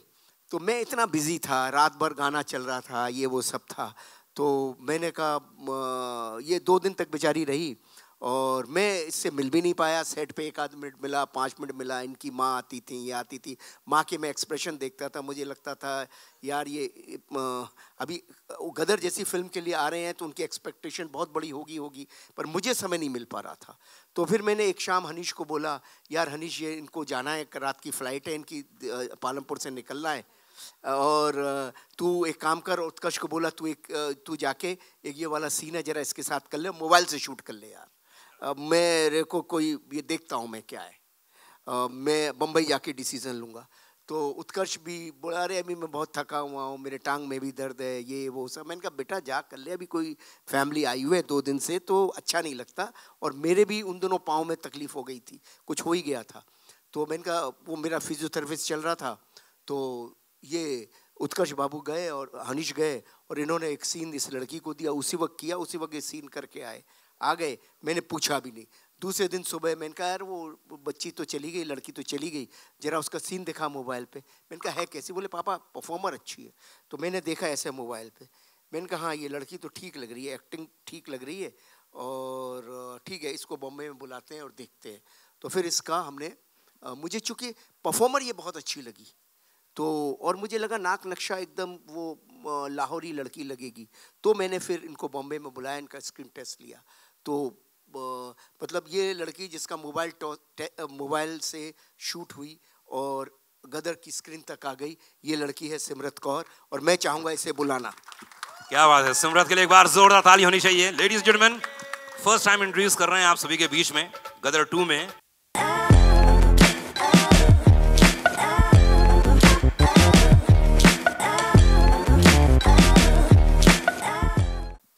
तो मैं इतना बिजी था, रात भर गाना चल रहा था, ये वो सब था। तो मैंने कहा ये 2 दिन तक बेचारी रही और मैं इससे मिल भी नहीं पाया। सेट पे 1 आध मिनट मिला, 5 मिनट मिला। इनकी माँ आती थी, ये आती थी, माँ के मैं एक्सप्रेशन देखता था, मुझे लगता था यार ये अभी गदर जैसी फिल्म के लिए आ रहे हैं तो उनकी एक्सपेक्टेशन बहुत बड़ी होगी, पर मुझे समय नहीं मिल पा रहा था। तो फिर मैंने एक शाम हनीश को बोला, यार हनीश ये इनको जाना है, रात की फ़्लाइट है इनकी, पालमपुर से निकलना है, और तू एक काम कर। उत्कर्ष को बोला तू जाके एक ये वाला सीन है जरा इसके साथ कर ले, मोबाइल से शूट कर ले यार, मेरे को कोई ये देखता हूँ मैं क्या है, मैं बम्बई जाके डिसीजन लूँगा। तो उत्कर्ष भी बोला अरे अभी मैं बहुत थका हुआ हूँ, मेरे टांग में भी दर्द है, ये वो सब। मैंने कहा बेटा जा कर ले, अभी कोई फैमिली आई हुई है 2 दिन से तो अच्छा नहीं लगता, और मेरे भी उन दोनों पाँव में तकलीफ़ हो गई थी, कुछ हो ही गया था। तो मैंने कहा वो मेरा फिजियोथेरेपिस्ट चल रहा था, तो ये उत्कर्ष बाबू गए और हनीश गए और इन्होंने एक सीन इस लड़की को दिया, उसी वक्त किया, उसी वक्त ये सीन करके आ गए। मैंने पूछा भी नहीं। दूसरे दिन सुबह मैंने कहा यार वो बच्ची तो चली गई, लड़की तो चली गई, जरा उसका सीन दिखा मोबाइल पे। मैंने कहा है कैसी? बोले पापा परफॉर्मर अच्छी है। तो मैंने देखा ऐसे मोबाइल पे, मैंने कहा हाँ ये लड़की तो ठीक लग रही है, एक्टिंग ठीक लग रही है, और ठीक है इसको बॉम्बे में बुलाते हैं और देखते हैं। तो फिर इसका हमने मुझे चूँकि परफॉर्मर ये बहुत अच्छी लगी, तो और मुझे लगा नाक नक्शा एकदम वो लाहौरी लड़की लगेगी, तो मैंने फिर इनको बॉम्बे में बुलाया, इनका स्क्रीन टेस्ट लिया। तो मतलब ये लड़की जिसका मोबाइल से शूट हुई और गदर की स्क्रीन तक आ गई, ये लड़की है सिमरत कौर, और मैं चाहूँगा इसे बुलाना। क्या बात है, सिमरत के लिए एक बार जोरदार ताली होनी चाहिए। Ladies gentleman, first time introduce कर रहे हैं आप सभी के बीच में गदर 2 में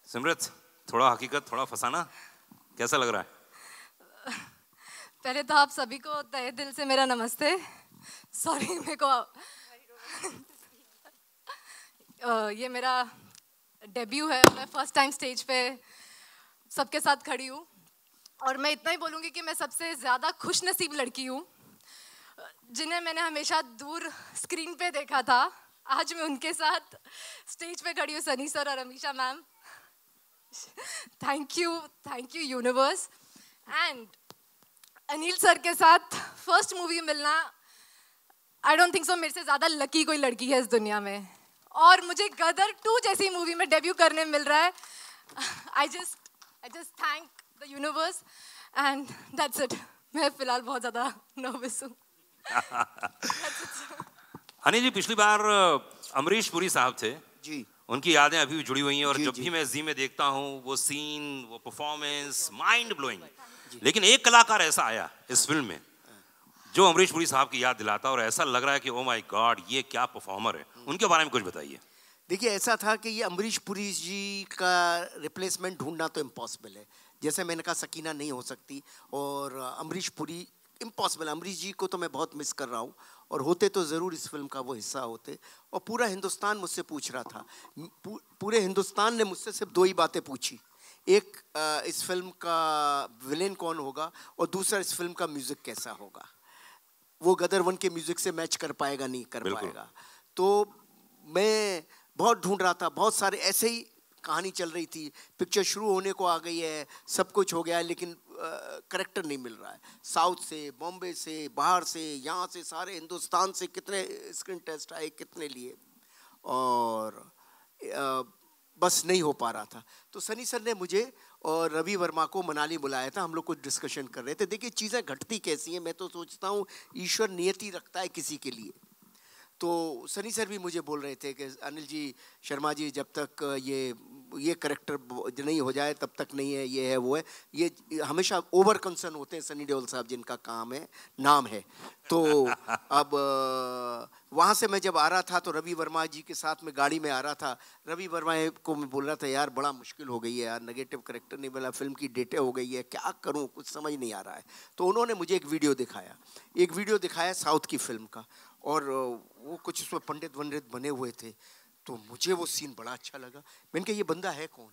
सिमरत, थोड़ा हकीकत थोड़ा फसाना, कैसा लग रहा है? पहले तो आप सभी को तहे दिल से मेरा नमस्ते। सॉरी मेरे को ये मेरा डेब्यू है, मैं फर्स्ट टाइम स्टेज पे सबके साथ खड़ी हूँ, और मैं इतना ही बोलूँगी कि मैं सबसे ज़्यादा खुश नसीब लड़की हूँ जिन्हें मैंने हमेशा दूर स्क्रीन पे देखा था, आज मैं उनके साथ स्टेज पे खड़ी हूँ, सनी सर और Amisha ma'am. Thank you universe. And Anil sir के साथ फर्स्ट मूवी मिलना, आई डोंट थिंक सो मेरे से ज़्यादा लकी कोई लड़की है इस दुनिया में। और मुझे गदर 2 जैसी मूवी में डेब्यू करने मिल रहा है। I just thank the universe and that's it. मैं फिलहाल बहुत ज़्यादा नर्वस हूँ। अनिल जी, पिछली बार अमरीश पुरी साहब थे जी, उनकी यादें अभी भी जुड़ी हुई हैं और जी, जब जी। भी मैं जी में देखता हूँ वो सीन, वो परफॉर्मेंस माइंड ब्लोइंग। लेकिन एक कलाकार ऐसा आया इस फिल्म में जो अमरीश पुरी साहब की याद दिलाता और ऐसा लग रहा है कि ओ माय गॉड ये क्या परफॉर्मर है। उनके बारे में कुछ बताइए। देखिए, ऐसा था कि ये अमरीश पुरी जी का रिप्लेसमेंट ढूंढना तो इम्पॉसिबल है। जैसे मैंने कहा, सकीना नहीं हो सकती और अमरीश पुरी इम्पॉसिबल। अमरीश जी को तो मैं बहुत मिस कर रहा हूँ और होते तो ज़रूर इस फिल्म का वो हिस्सा होते। और पूरा हिंदुस्तान मुझसे पूछ रहा था, पूरे हिंदुस्तान ने मुझसे सिर्फ 2 ही बातें पूछी। एक, इस फिल्म का विलेन कौन होगा और दूसरा, इस फिल्म का म्यूज़िक कैसा होगा। वो गदर 1 के म्यूज़िक से मैच कर पाएगा, नहीं कर पाएगा। तो मैं बहुत ढूंढ रहा था, बहुत सारे ऐसे ही कहानी चल रही थी। पिक्चर शुरू होने को आ गई है, सब कुछ हो गया है, लेकिन करेक्टर नहीं मिल रहा है। साउथ से, बॉम्बे से, बाहर से, यहाँ से, सारे हिंदुस्तान से कितने स्क्रीन टेस्ट आए, कितने लिए, और बस नहीं हो पा रहा था। तो सनी सर ने मुझे और रवि वर्मा को मनाली बुलाया था। हम लोग कुछ डिस्कशन कर रहे थे। देखिए, चीज़ें घटती कैसी हैं, मैं तो सोचता हूँ ईश्वर नियति रखता है किसी के लिए। तो सनी सर भी मुझे बोल रहे थे कि अनिल जी, शर्मा जी, जब तक ये करेक्टर नहीं हो जाए तब तक नहीं है, ये है वो है। ये हमेशा ओवर कंसर्न होते हैं सनी देओल साहब, जिनका काम है, नाम है। तो अब वहाँ से मैं जब आ रहा था तो रवि वर्मा जी के साथ में गाड़ी में आ रहा था। रवि वर्मा को मैं बोल रहा था, यार बड़ा मुश्किल हो गई है यार, नेगेटिव करेक्टर नहीं मिला, फिल्म की डेटें हो गई है, क्या करूँ, कुछ समझ नहीं आ रहा है। तो उन्होंने मुझे एक वीडियो दिखाया साउथ की फिल्म का, और वो कुछ उसमें पंडित वंडित बने हुए थे। तो मुझे वो सीन बड़ा अच्छा लगा। मैंने कहा, ये बंदा है कौन?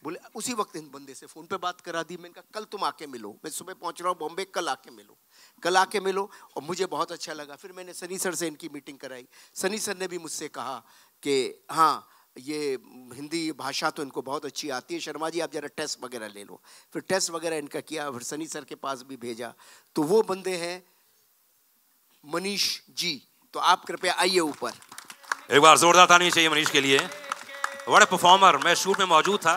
बोले, उसी वक्त इन बंदे से फ़ोन पे बात करा दी। मैंने कहा, कल तुम आके मिलो, मैं सुबह पहुंच रहा हूँ बॉम्बे, कल आके मिलो। और मुझे बहुत अच्छा लगा। फिर मैंने सनी सर से इनकी मीटिंग कराई। सनी सर ने भी मुझसे कहा कि हाँ, ये हिंदी भाषा तो इनको बहुत अच्छी आती है, शर्मा जी आप ज़रा टेस्ट वगैरह ले लो। फिर टेस्ट वगैरह इनका किया, फिर सनी सर के पास भी भेजा। तो वो बंदे हैं मनीष जी। तो आप कृपया आइए ऊपर। एक बार जोरदार ताली चाहिए मनीष के लिए। बड़े परफॉर्मर। मैं शूट में मौजूद था,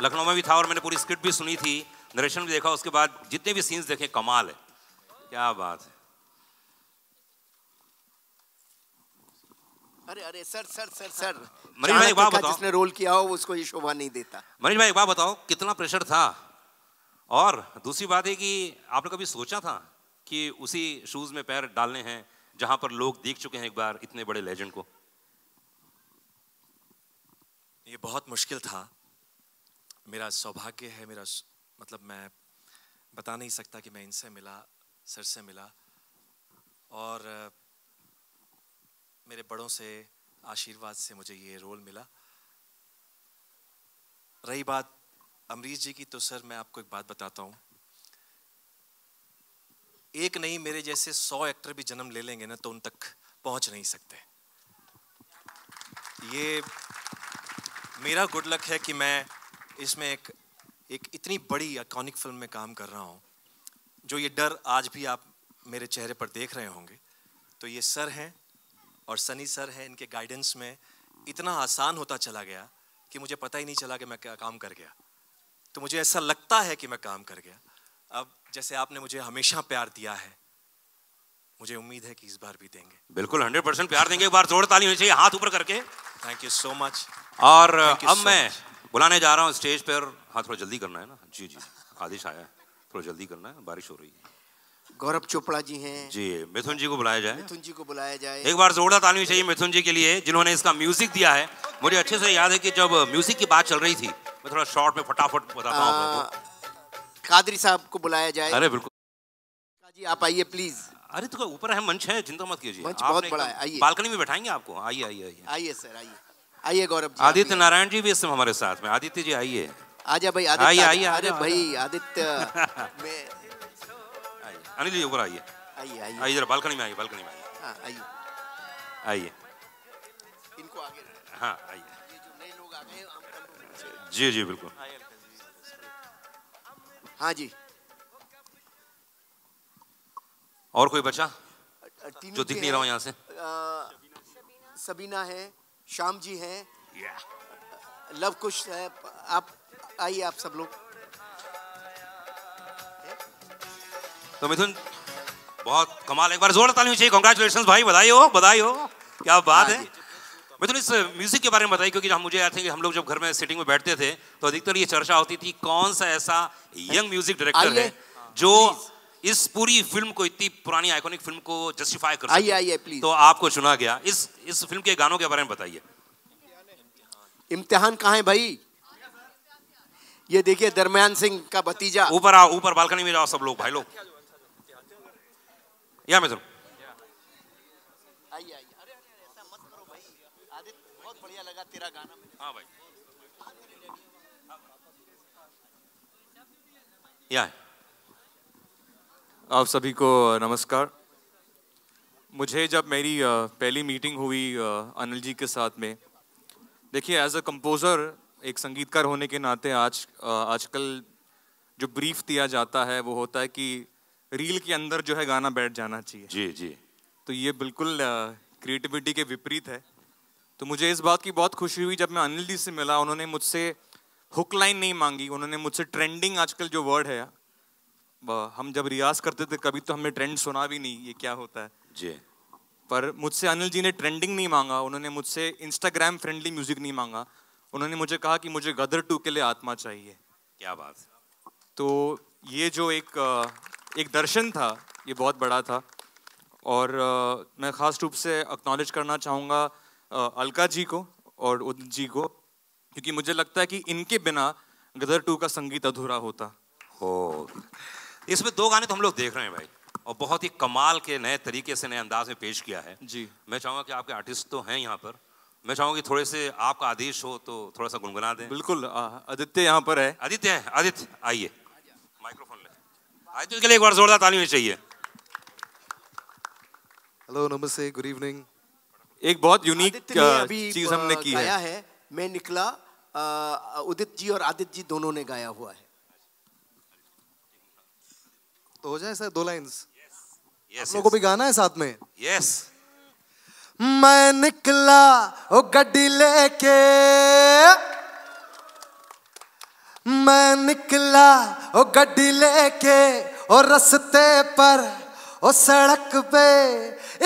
लखनऊ में भी था, और मैंने पूरी स्क्रिप्ट भी सुनी थी, नरेशन भी देखा। उसके बाद जितने भी सीन्स देखे, कमाल है, क्या बात है। अरे सर मनीष भाई एक बात बताओ, जिसने रोल किया हो उसको ये शोभा नहीं देता। मनीष भाई एक बात बताओ, कितना प्रेशर था? और दूसरी बात है कि आपने कभी सोचा था कि उसी शूज में पैर डालने हैं जहां पर लोग देख चुके हैं एक बार इतने बड़े लेजेंड को? ये बहुत मुश्किल था। मेरा सौभाग्य है, मतलब मैं बता नहीं सकता कि मैं इनसे मिला, सर से मिला, और मेरे बड़ों से आशीर्वाद से मुझे ये रोल मिला। रही बात अमरीश जी की, तो सर मैं आपको एक बात बताता हूँ, एक नहीं मेरे जैसे 100 एक्टर भी जन्म ले लेंगे ना तो उन तक पहुंच नहीं सकते। ये मेरा गुड लक है कि मैं इसमें एक इतनी बड़ी आइकॉनिक फिल्म में काम कर रहा हूँ। जो ये डर आज भी आप मेरे चेहरे पर देख रहे होंगे, तो ये सर हैं और सनी सर हैं, इनके गाइडेंस में इतना आसान होता चला गया कि मुझे पता ही नहीं चला कि मैं क्या काम कर गया। तो मुझे ऐसा लगता है कि मैं काम कर गया। अब जैसे आपने मुझे हमेशा प्यार दिया है, मुझे उम्मीद है कि इस बार भी देंगे। बिल्कुल 100% प्यार देंगे। एक बार जोर ताली होनी चाहिए, हाथ ऊपर करके। Thank you so much. और अब मैं बुलाने जा रहा हूँ स्टेज पर। हाँ, थोड़ा जल्दी करना है ना। जी, आदेश आया है, थोड़ा जल्दी करना है, बारिश हो रही है। गौरव चोपड़ा जी हैं जी, मिथुन जी को बुलाया जाए। एक बार जोरदार ताली चाहिए मिथुन जी के लिए, जिन्होंने इसका म्यूजिक दिया है। मुझे अच्छे से याद है कि जब म्यूजिक की बात चल रही थी, मैं थोड़ा शॉर्ट में फटाफट बताता हूँ। कादरी साहब को बुलाया जाए। अरे बिल्कुल जी, आप आइए प्लीज। अरे तो ऊपर है, मंच है, चिंता मत कीजिए। मंच बहुत बड़ा है, आइए। बालकनी में बैठाएंगे आपको। आइए सर, आइए गौरव जी। आदित्य नारायण जी भी इस समय हमारे साथ में। आदित्य जी आइए। आजा भाई, आइए। अरे भाई आदित्य अनिल जी ऊपर आइए जरा, बालकनी में आइए। आइए। इनको आगे। हाँ आइए। ये जो नए लोग आ गए हम जी जी बिल्कुल। हाँ जी। और कोई बचा तीनों जो दिख नहीं रहा हूँ यहाँ से? सबीना है, श्याम जी हैं, लव कुश है। आप आइए, आप सब लोग। तो मिथुन बहुत कमाल, एक बार जोरदार ताली चाहिए। कांग्रेचुलेशंस भाई, बधाई हो, बधाई हो, क्या बात है। मिथुन इस म्यूजिक के बारे में बताइए, क्योंकि हम मुझे याद है कि हम लोग जब घर में सिटिंग में बैठते थे तो अधिकतर ये चर्चा होती थी कौन सा ऐसा यंग म्यूजिक डायरेक्टर है जो इस पूरी फिल्म को, इतनी पुरानी आइकॉनिक फिल्म को जस्टिफाई कर सके। आइए प्लीज। तो आपको चुना गया। इस फिल्म के गानों के बारे में बताइए। इम्तिहान कहाँ है भाई? ये देखिए दरमियान सिंह का भतीजा। ऊपर आओ, ऊपर बालकनी में जाओ सब लोग, भाई लोग। या मिथुन आइए। अरे ऐसा मत करो भाई। आदित्य बहुत बढ़िया लगा तेरा गाना। हाँ भाई। या आप सभी को नमस्कार। मुझे जब मेरी पहली मीटिंग हुई अनिल जी के साथ में, देखिए एज अ कंपोज़र, एक संगीतकार होने के नाते आजकल जो ब्रीफ दिया जाता है वो होता है कि रील के अंदर जो है गाना बैठ जाना चाहिए। जी जी। तो ये बिल्कुल क्रिएटिविटी के विपरीत है। तो मुझे इस बात की बहुत खुशी हुई जब मैं अनिल जी से मिला। उन्होंने मुझसे हुक लाइन नहीं मांगी, उन्होंने मुझसे ट्रेंडिंग, आजकल जो वर्ड है, हम जब रियाज करते थे कभी तो हमने ट्रेंड सुना भी नहीं, ये क्या होता है जी। पर मुझसे अनिल जी ने ट्रेंडिंग नहीं मांगा, उन्होंने मुझसे इंस्टाग्राम फ्रेंडली म्यूजिक नहीं मांगा। उन्होंने मुझे कहा कि मुझे गदर 2 के लिए आत्मा चाहिए। क्या बात। तो ये जो एक दर्शन था, ये बहुत बड़ा था। और मैं ख़ास रूप से एक्नॉलेज करना चाहूँगा अलका जी को और उदित जी को, क्योंकि मुझे लगता है कि इनके बिना गदर 2 का संगीत अधूरा होता। हो, इसमें 2 गाने तो हम लोग देख रहे हैं भाई, और बहुत ही कमाल के नए तरीके से, नए अंदाज में पेश किया है जी। मैं चाहूँगा कि आपके आर्टिस्ट तो हैं यहाँ पर, मैं चाहूँगा कि थोड़े से आपका आदेश हो तो थोड़ा सा गुनगुना दें। बिल्कुल। आदित्य यहाँ पर है। आदित्य आइए, माइक्रोफोन ले। आदित्य के लिए एक बार जोरदार ताली होनी चाहिए। हेलो, नमस्ते, गुड इवनिंग। एक बहुत यूनिक चीज हमने की है। मैं निकला, उदित जी और आदित्य जी दोनों ने गाया हुआ है। तो हो जाए सर 2 लाइन्स। आप लोगों को भी गाना है साथ में। यस। मैं निकला ओ गड्डी लेके, मैं निकला ओ गड्डी लेके, और रस्ते पर ओ सड़क पे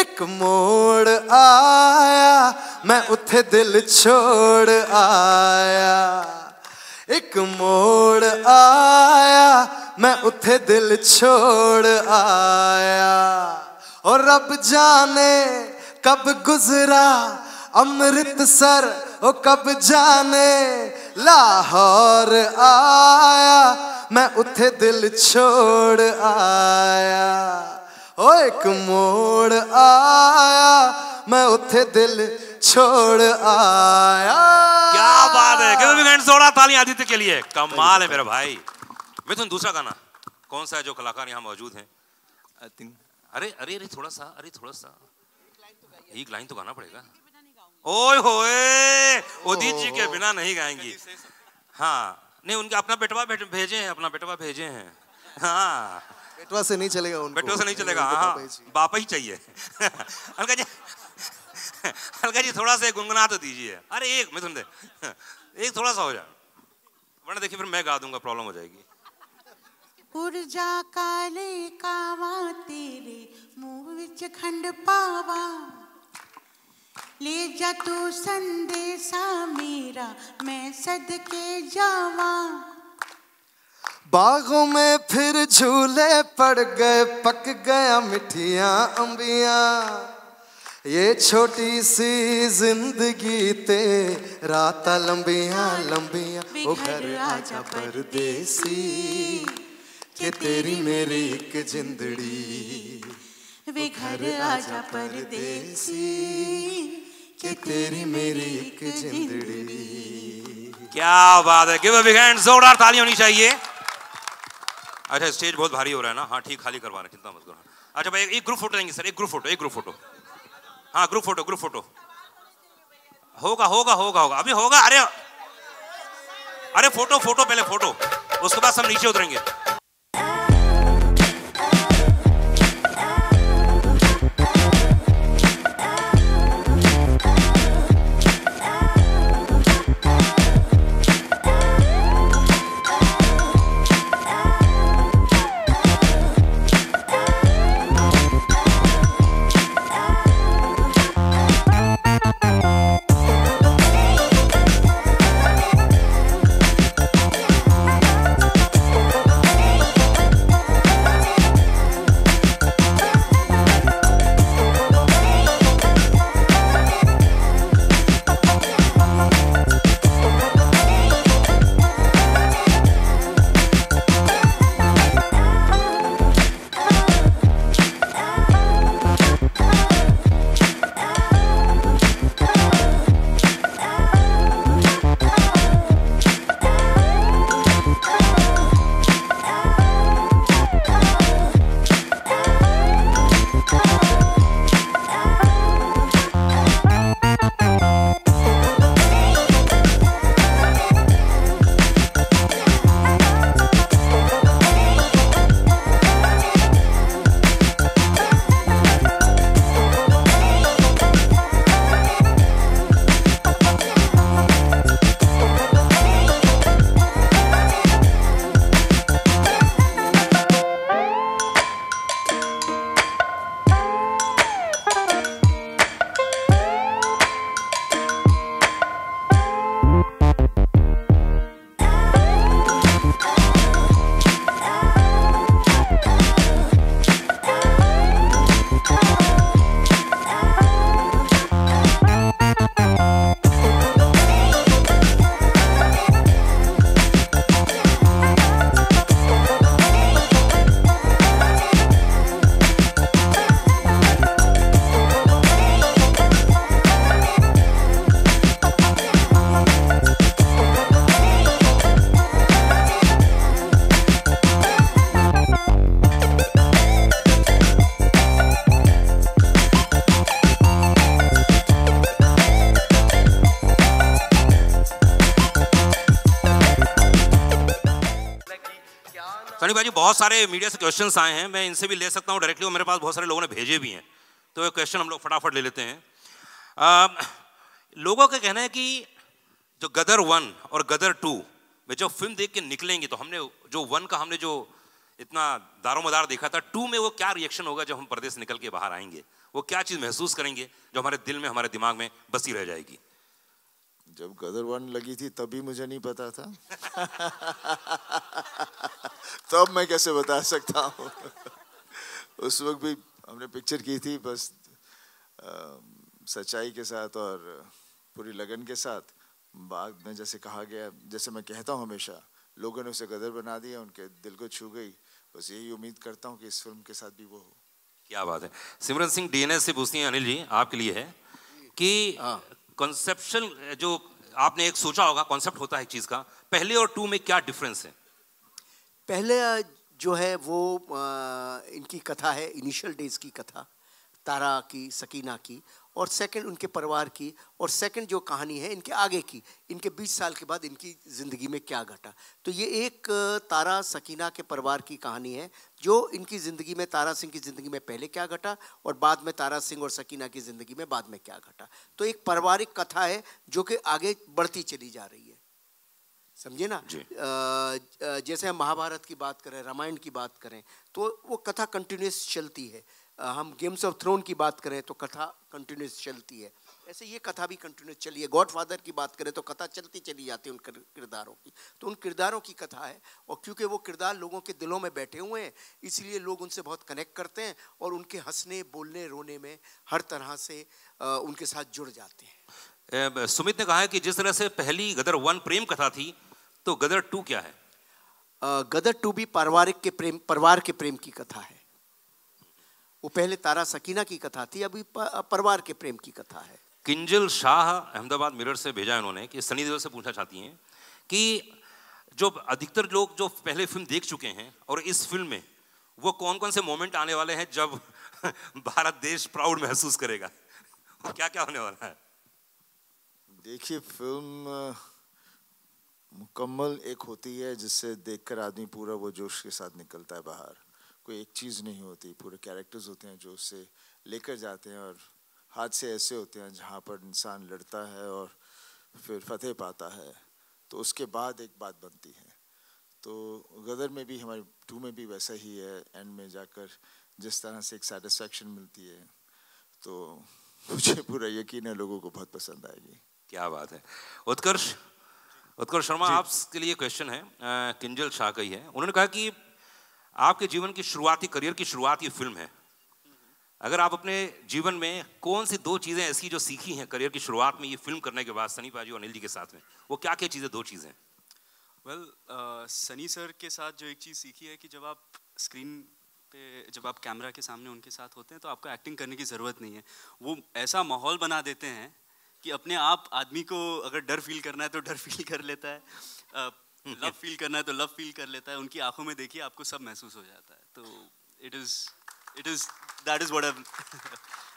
एक मोड़ आया, मैं उथे दिल छोड़ आया। एक मोड़ आया, मैं उथे दिल छोड़ आया। और रब जाने कब गुजरा अमृतसर, ओ कब जाने लाहौर आया, मैं उथे दिल छोड़ आया। ओ एक मोड़ आया, मैं उथे दिल छोड़ आया। क्या बात है, जोड़ा तालियां आदित्य के लिए, कमाल है मेरा भाई। मिथुन, दूसरा गाना कौन सा है जो कलाकार यहाँ मौजूद हैं? अरे थोड़ा सा एक लाइन तो गाना पड़ेगा। ओए होए, उदित जी के बिना नहीं गाएंगी। हाँ, नहीं, उनके अपना बेटवा भेजे हैं। हाँ, बेटवा से नहीं चलेगा उनको। बेटवा से नहीं चलेगा, हाँ, बापा ही चाहिए। अलका जी थोड़ा सा गुनगुना तो दीजिए। अरे एक मिथुन दे, एक थोड़ा सा हो जाए, वरना देखिए फिर मैं गा दूंगा, प्रॉब्लम हो जाएगी। उर्जा काले कावा तेरे मुंह विच खंड पावा, ले जा तू संदेशा मेरा, मैं सदके जावा। बागों में फिर झूले पड़ गए, पक गया मिठियां अंबियां, ये छोटी सी जिंदगी ते राता लंबियां लंबियां। ओ घर आजा परदेसी, के तेरी मेरी एक जिंदड़ी। वे घर आजा परदेसी, के तेरी मेरी एक जिंदड़ी। क्या बात है, गिव अ बिग हैंड, जोरदार ताली होनी चाहिए। अच्छा, स्टेज बहुत भारी हो रहा है ना? हाँ ठीक, खाली करवा रहे, चिंता मत करो। अच्छा भाई, एक ग्रुप फोटो लेंगे सर, एक ग्रुप फोटो। हाँ, ग्रुप फोटो। होगा होगा होगा होगा अभी होगा। अरे अरे फोटो फोटो पहले फोटो, उसके बाद सब नीचे उतरेंगे। सनी भाई बहुत सारे मीडिया से क्वेश्चंस आए हैं, मैं इनसे भी ले सकता हूं डायरेक्टली, और मेरे पास बहुत सारे लोगों ने भेजे भी हैं, तो ये क्वेश्चन हम लोग फटाफट ले लेते हैं। लोगों का कहना है कि जो गदर 1 और गदर 2 में जो फिल्म देख के निकलेंगे, तो हमने जो 1 का हमने जो इतना दारोमदार देखा था, 2 में वो क्या रिएक्शन होगा जब हम पर्दे से निकल के बाहर आएंगे, वो क्या चीज़ महसूस करेंगे जो हमारे दिल में हमारे दिमाग में बसी रह जाएगी। जब गदर 1 लगी थी तभी मुझे नहीं पता था तब मैं कैसे बता सकता हूँ उस वक्त भी हमने पिक्चर की थी बस सच्चाई के साथ और पूरी लगन के साथ। बाद में जैसे कहा गया, जैसे मैं कहता हूँ हमेशा, लोगों ने उसे गदर बना दिया, उनके दिल को छू गई। बस यही उम्मीद करता हूँ कि इस फिल्म के साथ भी वो हो। क्या बात है। सिमरन सिंह डीएनएस से पूछती हैं अनिल जी, आपके लिए है कि कॉन्सेप्शुअल जो आपने एक सोचा होगा, कॉन्सेप्ट होता है एक चीज़ का, पहले और 2 में क्या डिफरेंस है? पहले जो है वो इनकी कथा है, इनिशियल डेज की कथा, तारा की, सकीना की, और सेकंड उनके परिवार की, और सेकंड जो कहानी है इनके आगे की, इनके 20 साल के बाद इनकी ज़िंदगी में क्या घटा। तो ये एक तारा सकीना के परिवार की कहानी है, जो इनकी ज़िंदगी में, तारा सिंह की ज़िंदगी में पहले क्या घटा और बाद में तारा सिंह और सकीना की ज़िंदगी में बाद में क्या घटा। तो एक पारिवारिक कथा है जो कि आगे बढ़ती चली जा रही है, समझे ना। जैसे हम महाभारत की बात करें, रामायण की बात करें, तो वो कथा कंटिन्यूस चलती है। हम गेम्स ऑफ थ्रोन की बात करें तो कथा कंटिन्यूस चलती है, ऐसे ये कथा भी कंटिन्यूस चली है। गॉडफादर की बात करें तो कथा चलती चली जाती है उन किरदारों की, तो उन किरदारों की कथा है। और क्योंकि वो किरदार लोगों के दिलों में बैठे हुए हैं, इसलिए लोग उनसे बहुत कनेक्ट करते हैं और उनके हंसने, बोलने, रोने में हर तरह से उनके साथ जुड़ जाते हैं। सुमित ने कहा है कि जिस तरह से पहली गदर 1 प्रेम कथा थी, तो गदर 2 क्या है? गदर 2 भी परिवार के प्रेम की कथा है। वो पहले तारा सकीना की कथा थी, अभी परिवार के प्रेम की कथा है। किंजल शाह अहमदाबाद मिरर से भेजा इन्होंने कि सनी देओल से पूछना चाहती हैं कि जो अधिकतर लोग जो पहले फिल्म देख चुके हैं और इस फिल्म में वो कौन कौन से मोमेंट आने वाले हैं जब भारत देश प्राउड महसूस करेगा, क्या क्या होने वाला है? देखिए फिल्म मुकम्मल एक होती है जिससे देखकर आदमी पूरा वो जोश के साथ निकलता है बाहर। कोई एक चीज़ नहीं होती, पूरे कैरेक्टर्स होते हैं जो उससे लेकर जाते हैं, और हादसे ऐसे होते हैं जहाँ पर इंसान लड़ता है और फिर फतेह पाता है, तो उसके बाद एक बात बनती है। तो गदर में भी, हमारे 2 में भी वैसा ही है। एंड में जाकर जिस तरह से एक सेटिस्फेक्शन मिलती है, तो मुझे पूरा यकीन है लोगों को बहुत पसंद आएगी। क्या बात है। उत्कर्ष शर्मा, आपके लिए क्वेश्चन है, किंजल शाह का ही है। उन्होंने कहा कि आपके जीवन की शुरुआती, करियर की शुरुआत ये फिल्म है। अगर आप अपने जीवन में कौन सी 2 चीज़ें ऐसी जो सीखी हैं करियर की शुरुआत में ये फिल्म करने के बाद सनी पाजी और अनिल जी के साथ में, वो क्या क्या चीज़ें, 2 चीज़ें? वेल, सनी सर के साथ जो एक चीज़ सीखी है कि जब आप स्क्रीन पे, जब आप कैमरा के सामने उनके साथ होते हैं तो आपको एक्टिंग करने की ज़रूरत नहीं है। वो ऐसा माहौल बना देते हैं कि अपने आप आदमी को अगर डर फील करना है तो डर फील कर लेता है, लव फील करना है तो लव फील कर लेता है। उनकी आंखों में देखिए आपको सब महसूस हो जाता है। तो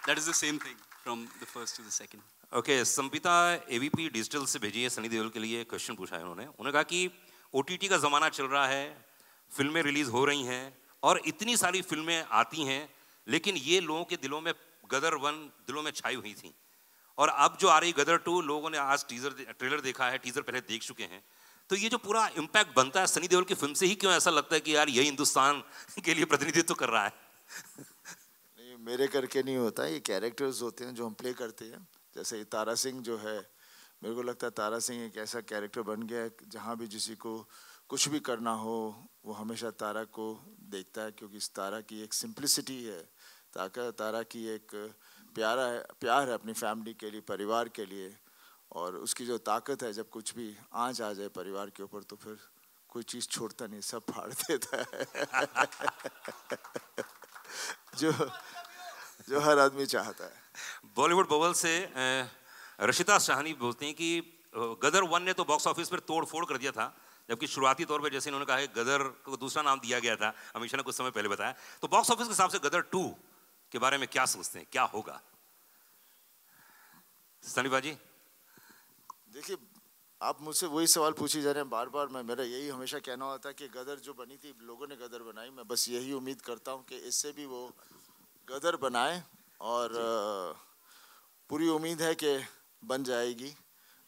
that is the same thing from the first to the second. Okay, Sampita AVP digital से भेजी है, सनी देओल के लिए क्वेश्चन पूछा है उन्होंने कहा कि OTT का ज़माना चल रहा है, फिल्में रिलीज़ हो रही हैं और इतनी सारी फिल्में आती हैं, लेकिन ये लोगों के दिलों में गदर 1 दिलों में छाई हुई थी, और अब जो आ रही गदर 2, लोगों ने आज ट्रेलर देखा है, टीजर पहले देख चुके हैं, तो ये जो पूरा इम्पैक्ट बनता है सनी देओल की फिल्म से ही, क्यों ऐसा लगता है कि यार यही हिंदुस्तान के लिए प्रतिनिधित्व कर रहा है? नहीं, मेरे करके नहीं होता, ये कैरेक्टर्स होते हैं जो हम प्ले करते हैं। जैसे तारा सिंह जो है, मेरे को लगता है तारा सिंह एक ऐसा कैरेक्टर बन गया है, जहाँ भी किसी को कुछ भी करना हो वो हमेशा तारा को देखता है, क्योंकि इस तारा की एक सिंप्लिसिटी है, तारा की एक प्यार है अपनी फैमिली के लिए, परिवार के लिए, और उसकी जो ताकत है, जब कुछ भी आंच आ जाए परिवार के ऊपर तो फिर कोई चीज़ छोड़ता नहीं, सब फाड़ देता है जो हर आदमी चाहता है। बॉलीवुड बबल से रशिता शाहनी बोलते हैं कि गदर 1 ने तो बॉक्स ऑफिस पर तोड़ फोड़ कर दिया था, जबकि शुरुआती तौर पे जैसे इन्होंने कहा है गदर को दूसरा नाम दिया गया था, अमीषा ने कुछ समय पहले बताया, तो बॉक्स ऑफिस के हिसाब से गदर 2 के बारे में क्या सोचते हैं, क्या होगा? सनी बाजी, देखिए आप मुझसे वही सवाल पूछी जा रहे हैं बार बार। मेरा यही हमेशा कहना होता है कि गदर जो बनी थी, लोगों ने गदर बनाई, मैं बस यही उम्मीद करता हूँ कि इससे भी वो गदर बनाए, और पूरी उम्मीद है कि बन जाएगी।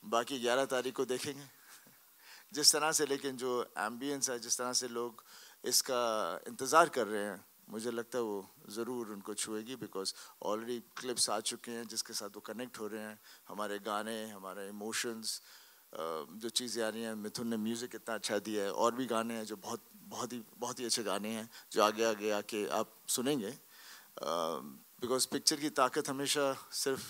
बाकी 11 तारीख को देखेंगे जिस तरह से, लेकिन जो एम्बियंस है, जिस तरह से लोग इसका इंतज़ार कर रहे हैं, मुझे लगता है वो ज़रूर उनको छुएगी, बिकॉज ऑलरेडी क्लिप्स आ चुके हैं जिसके साथ वो कनेक्ट हो रहे हैं। हमारे गाने, हमारे इमोशंस, जो चीज़ें आ रही हैं, मिथुन ने म्यूज़िक इतना अच्छा दिया है, और भी गाने हैं जो बहुत ही अच्छे गाने हैं जो आगे आके आप सुनेंगे, बिकॉज पिक्चर की ताकत हमेशा सिर्फ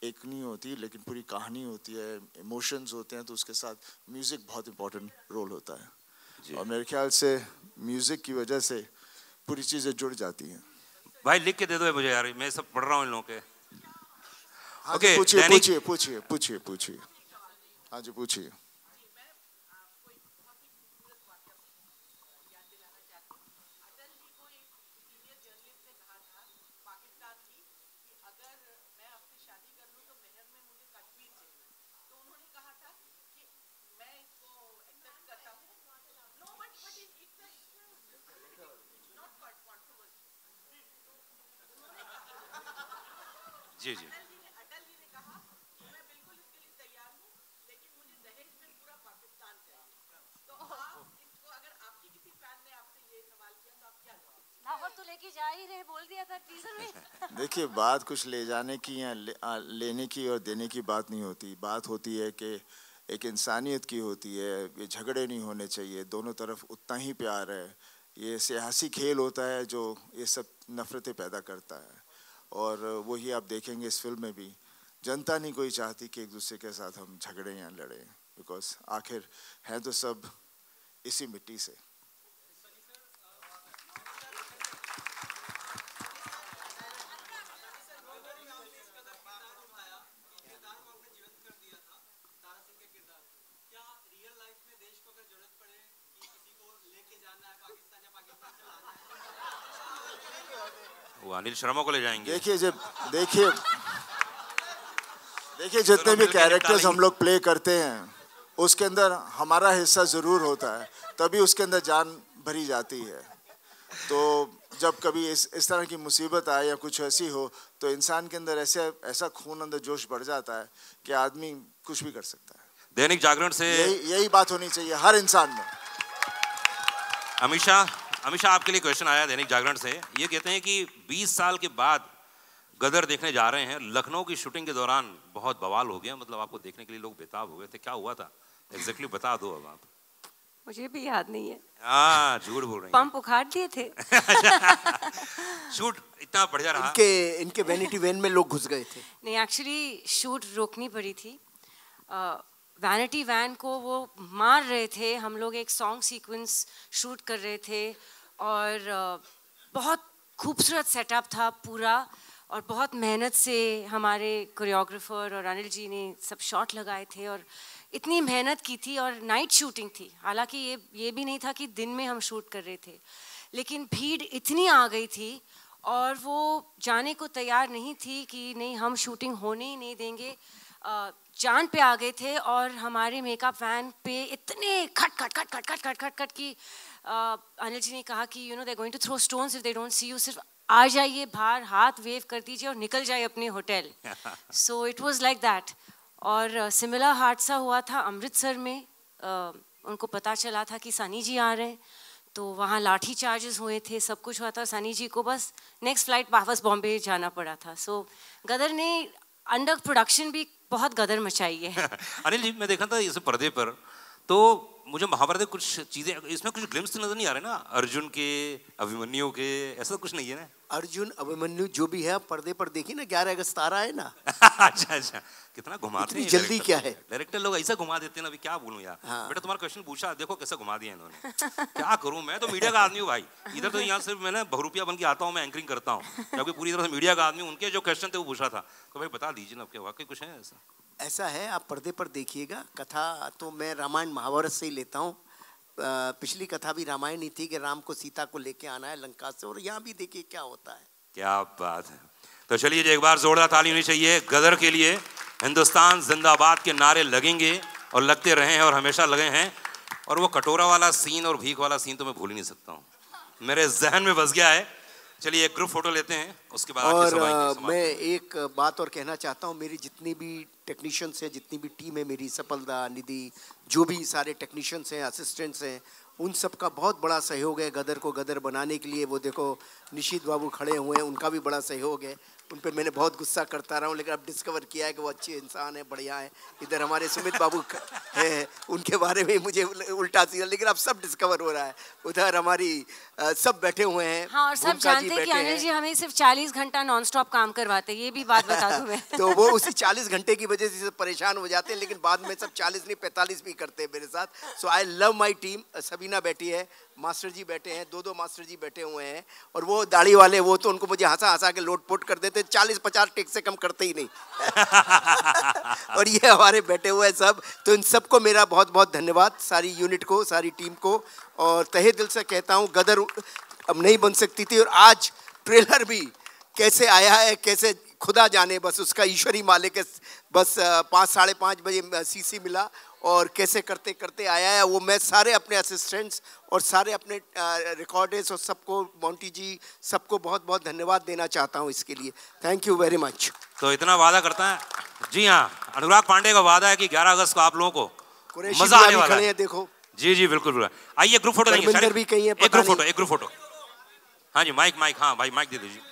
एक नहीं होती, लेकिन पूरी कहानी होती है, इमोशंस होते हैं, तो उसके साथ म्यूज़िक बहुत इंपॉर्टेंट रोल होता है, और मेरे ख्याल से म्यूज़िक की वजह से पूरी चीज़ें जुड़ जाती हैं। भाई लिख के दे दो मुझे यार, मैं सब पढ़ रहा हूँ इन लोगों के। ओके, पूछिए। हाँ जी, पूछिए। जी तो लेके जा ही रहे, बोल दिया था टीजर में। देखिए, बात कुछ ले जाने की या लेने की और देने की बात नहीं होती। बात होती है कि एक इंसानियत की होती है। ये झगड़े नहीं होने चाहिए, दोनों तरफ उतना ही प्यार है। ये सियासी खेल होता है जो ये सब नफ़रतें पैदा करता है, और वही आप देखेंगे इस फिल्म में भी। जनता नहीं कोई चाहती कि एक दूसरे के साथ हम झगड़ें या लड़ें, बिकॉज आखिर हैं तो सब इसी मिट्टी से। वो अनिल शर्मा को ले जाएंगे। देखिए देखिए जितने भी कैरेक्टर्स हम लोग प्ले करते हैं उसके अंदर हमारा हिस्सा ज़रूर होता है, तभी उसके अंदर जान भरी जाती है। तो जब कभी इस तरह की मुसीबत आए या कुछ ऐसी हो तो इंसान के अंदर ऐसा खून अंदर जोश बढ़ जाता है कि आदमी कुछ भी कर सकता है। दैनिक जागरण से यही बात होनी चाहिए हर इंसान में। अमीषा आपके लिए क्वेश्चन आया दैनिक जागरण से। ये कहते हैं कि 20 साल के बाद गदर देखने जा रहे हैं। लखनऊ की शूटिंग के दौरान बहुत बवाल हो गया, मतलब आपको देखने के लिए लोग बेताब हो गए थे, क्या हुआ था एग्जैक्टली बता दो अब आप। मुझे भी याद नहीं है। हाँ झूठ बोल रहे हैं। पंप उखाड़ दिए थे। शूट इतना बढ़िया रहा। इनके वैनिटी वैन में लोग घुस गए थे। नहीं एक्चुअली शूट रोकनी पड़ी थी। वैनिटी वैन को वो मार रहे थे। हम लोग एक सॉन्ग सीक्वेंस शूट कर रहे थे और बहुत खूबसूरत सेटअप था पूरा और बहुत मेहनत से हमारे कोरियोग्राफर और अनिल जी ने सब शॉट लगाए थे और इतनी मेहनत की थी और नाइट शूटिंग थी। हालांकि ये भी नहीं था कि दिन में हम शूट कर रहे थे, लेकिन भीड़ इतनी आ गई थी और वो जाने को तैयार नहीं थी कि नहीं हम शूटिंग होने ही नहीं देंगे। जान पे आ गए थे और हमारे मेकअप वैन पे इतने खट की अनिल जी ने कहा कि you know they going to throw stones if they don't see you, सिर्फ आ जाइए बाहर, हाथ वेव कर दीजिए और निकल जाइए अपने hotel. So it was like that. और सिमिलर हादसा हुआ था अमृतसर में। उनको पता चला था कि सनी जी आ रहे हैं तो वहाँ लाठी चार्जेस हुए थे, सब कुछ हुआ था। सनी जी को बस नेक्स्ट फ्लाइट वापस बॉम्बे जाना पड़ा था। सो गदर ने अंडर प्रोडक्शन भी बहुत गदर मचाई है। अनिल जी मैं देखा था इस पर्दे पर तो मुझे महाभारत कुछ चीजें इसमें कुछ ग्लिम्स नजर नहीं आ रहे ना, अर्जुन के अभिमन्यु के, ऐसा कुछ नहीं है ना। अर्जुन अभिमन्यु जो भी है पर्दे पर देखिए ना, 11 अगस्त आ रहा है ना। अच्छा कितना घुमाते हैं जल्दी क्या है डायरेक्टर लोग, ऐसा घुमा देते हैं ना। अभी क्या बोलूं यार। हाँ। बेटा तुम्हारा क्वेश्चन पूछा, देखो कैसे घुमा दिया इन्होंने। क्या करूं, मैं तो मीडिया का आदमी हूँ भाई। इधर तो यहाँ सिर्फ मैं बहुरूपिया बन के आता हूँ, मैं एंकरिंग करता हूँ, क्योंकि पूरी तरह से मीडिया का आदमी। उनके जो क्वेश्चन थे वो पूछा था तो भाई बता दीजिए ना, क्या वाकई कुछ है ऐसा? ऐसा है, आप पर्दे पर देखिएगा। कथा तो मैं रामायण महाभारत से ही लेता हूँ। पिछली कथा भी रामायण ही थी कि राम को सीता को लेके आना है लंका से, और यहाँ भी देखिए क्या होता है। क्या बात है। तो चलिए एक बार जोरदार ताली होनी चाहिए गदर के लिए। हिंदुस्तान जिंदाबाद के नारे लगेंगे और लगते रहे हैं और हमेशा लगे हैं। और वो कटोरा वाला सीन और भीख वाला सीन तो मैं भूल ही नहीं सकता हूँ, मेरे जहन में बस गया है। चलिए एक ग्रुप फोटो लेते हैं, उसके बाद और मैं एक बात और कहना चाहता हूँ। मेरी जितनी भी टेक्नीशियंस हैं, जितनी भी टीम है मेरी, सफलदा, निधि, जो भी सारे टेक्नीशियंस हैं, असिस्टेंट्स हैं, उन सब का बहुत बड़ा सहयोग है गदर को गदर बनाने के लिए। वो देखो निशीत बाबू खड़े हुए हैं, उनका भी बड़ा सहयोग है। उन पर मैंने बहुत गुस्सा करता रहा हूँ, लेकिन अब डिस्कवर किया है कि वो अच्छे इंसान है, बढ़िया है। इधर हमारे सुमित बाबू है, उनके बारे में मुझे उल्टा सीधा, लेकिन अब सब डिस्कवर हो रहा है। उधर हमारी सब बैठे हुए हैं। हाँ, और सब जानते हैं कि अनिल जी हमें सिर्फ 40 घंटा नॉन स्टॉप काम करवाते हैं, ये भी बात बता दूं मैं। तो वो उसी 40 घंटे की वजह से परेशान हो जाते हैं, लेकिन बाद में सब 40 नहीं 45 भी करते हैं मेरे साथ। So I love my team. Sabina बैठी है, मास्टर जी बैठे हैं, दो मास्टर जी बैठे हुए हैं, और वो दाढ़ी वाले वो तो उनको मुझे हंसा के लोट पोट कर देते, 40-50 टेक से कम करते ही नहीं। और ये हमारे बैठे हुए हैं सब। तो इन सबको मेरा बहुत बहुत धन्यवाद, सारी यूनिट को, सारी टीम को। और तहे दिल से कहता हूँ गदर अब नहीं बन सकती थी, और आज ट्रेलर भी कैसे आया है, कैसे खुदा जाने, बस उसका ईश्वरी मालिक है। बस 5-5:30 बजे सीसी मिला और कैसे करते करते आया है वो। मैं सारे अपने असिस्टेंट्स और सारे अपने रिकॉर्डर्स और सबको, मोंटी जी, सबको बहुत बहुत धन्यवाद देना चाहता हूँ इसके लिए। Thank you very much. तो इतना वादा करता है जी। हाँ, अनुराग पांडे का वादा है कि 11 अगस्त को आप लोगों को मजा आने वाला है। देखो जी बिल्कुल। आइए ग्रुप फोटो देंगे। भी कहीं है, एक ग्रुप फोटो। हाँ जी, माइक। हाँ भाई माइक दे दीजिए।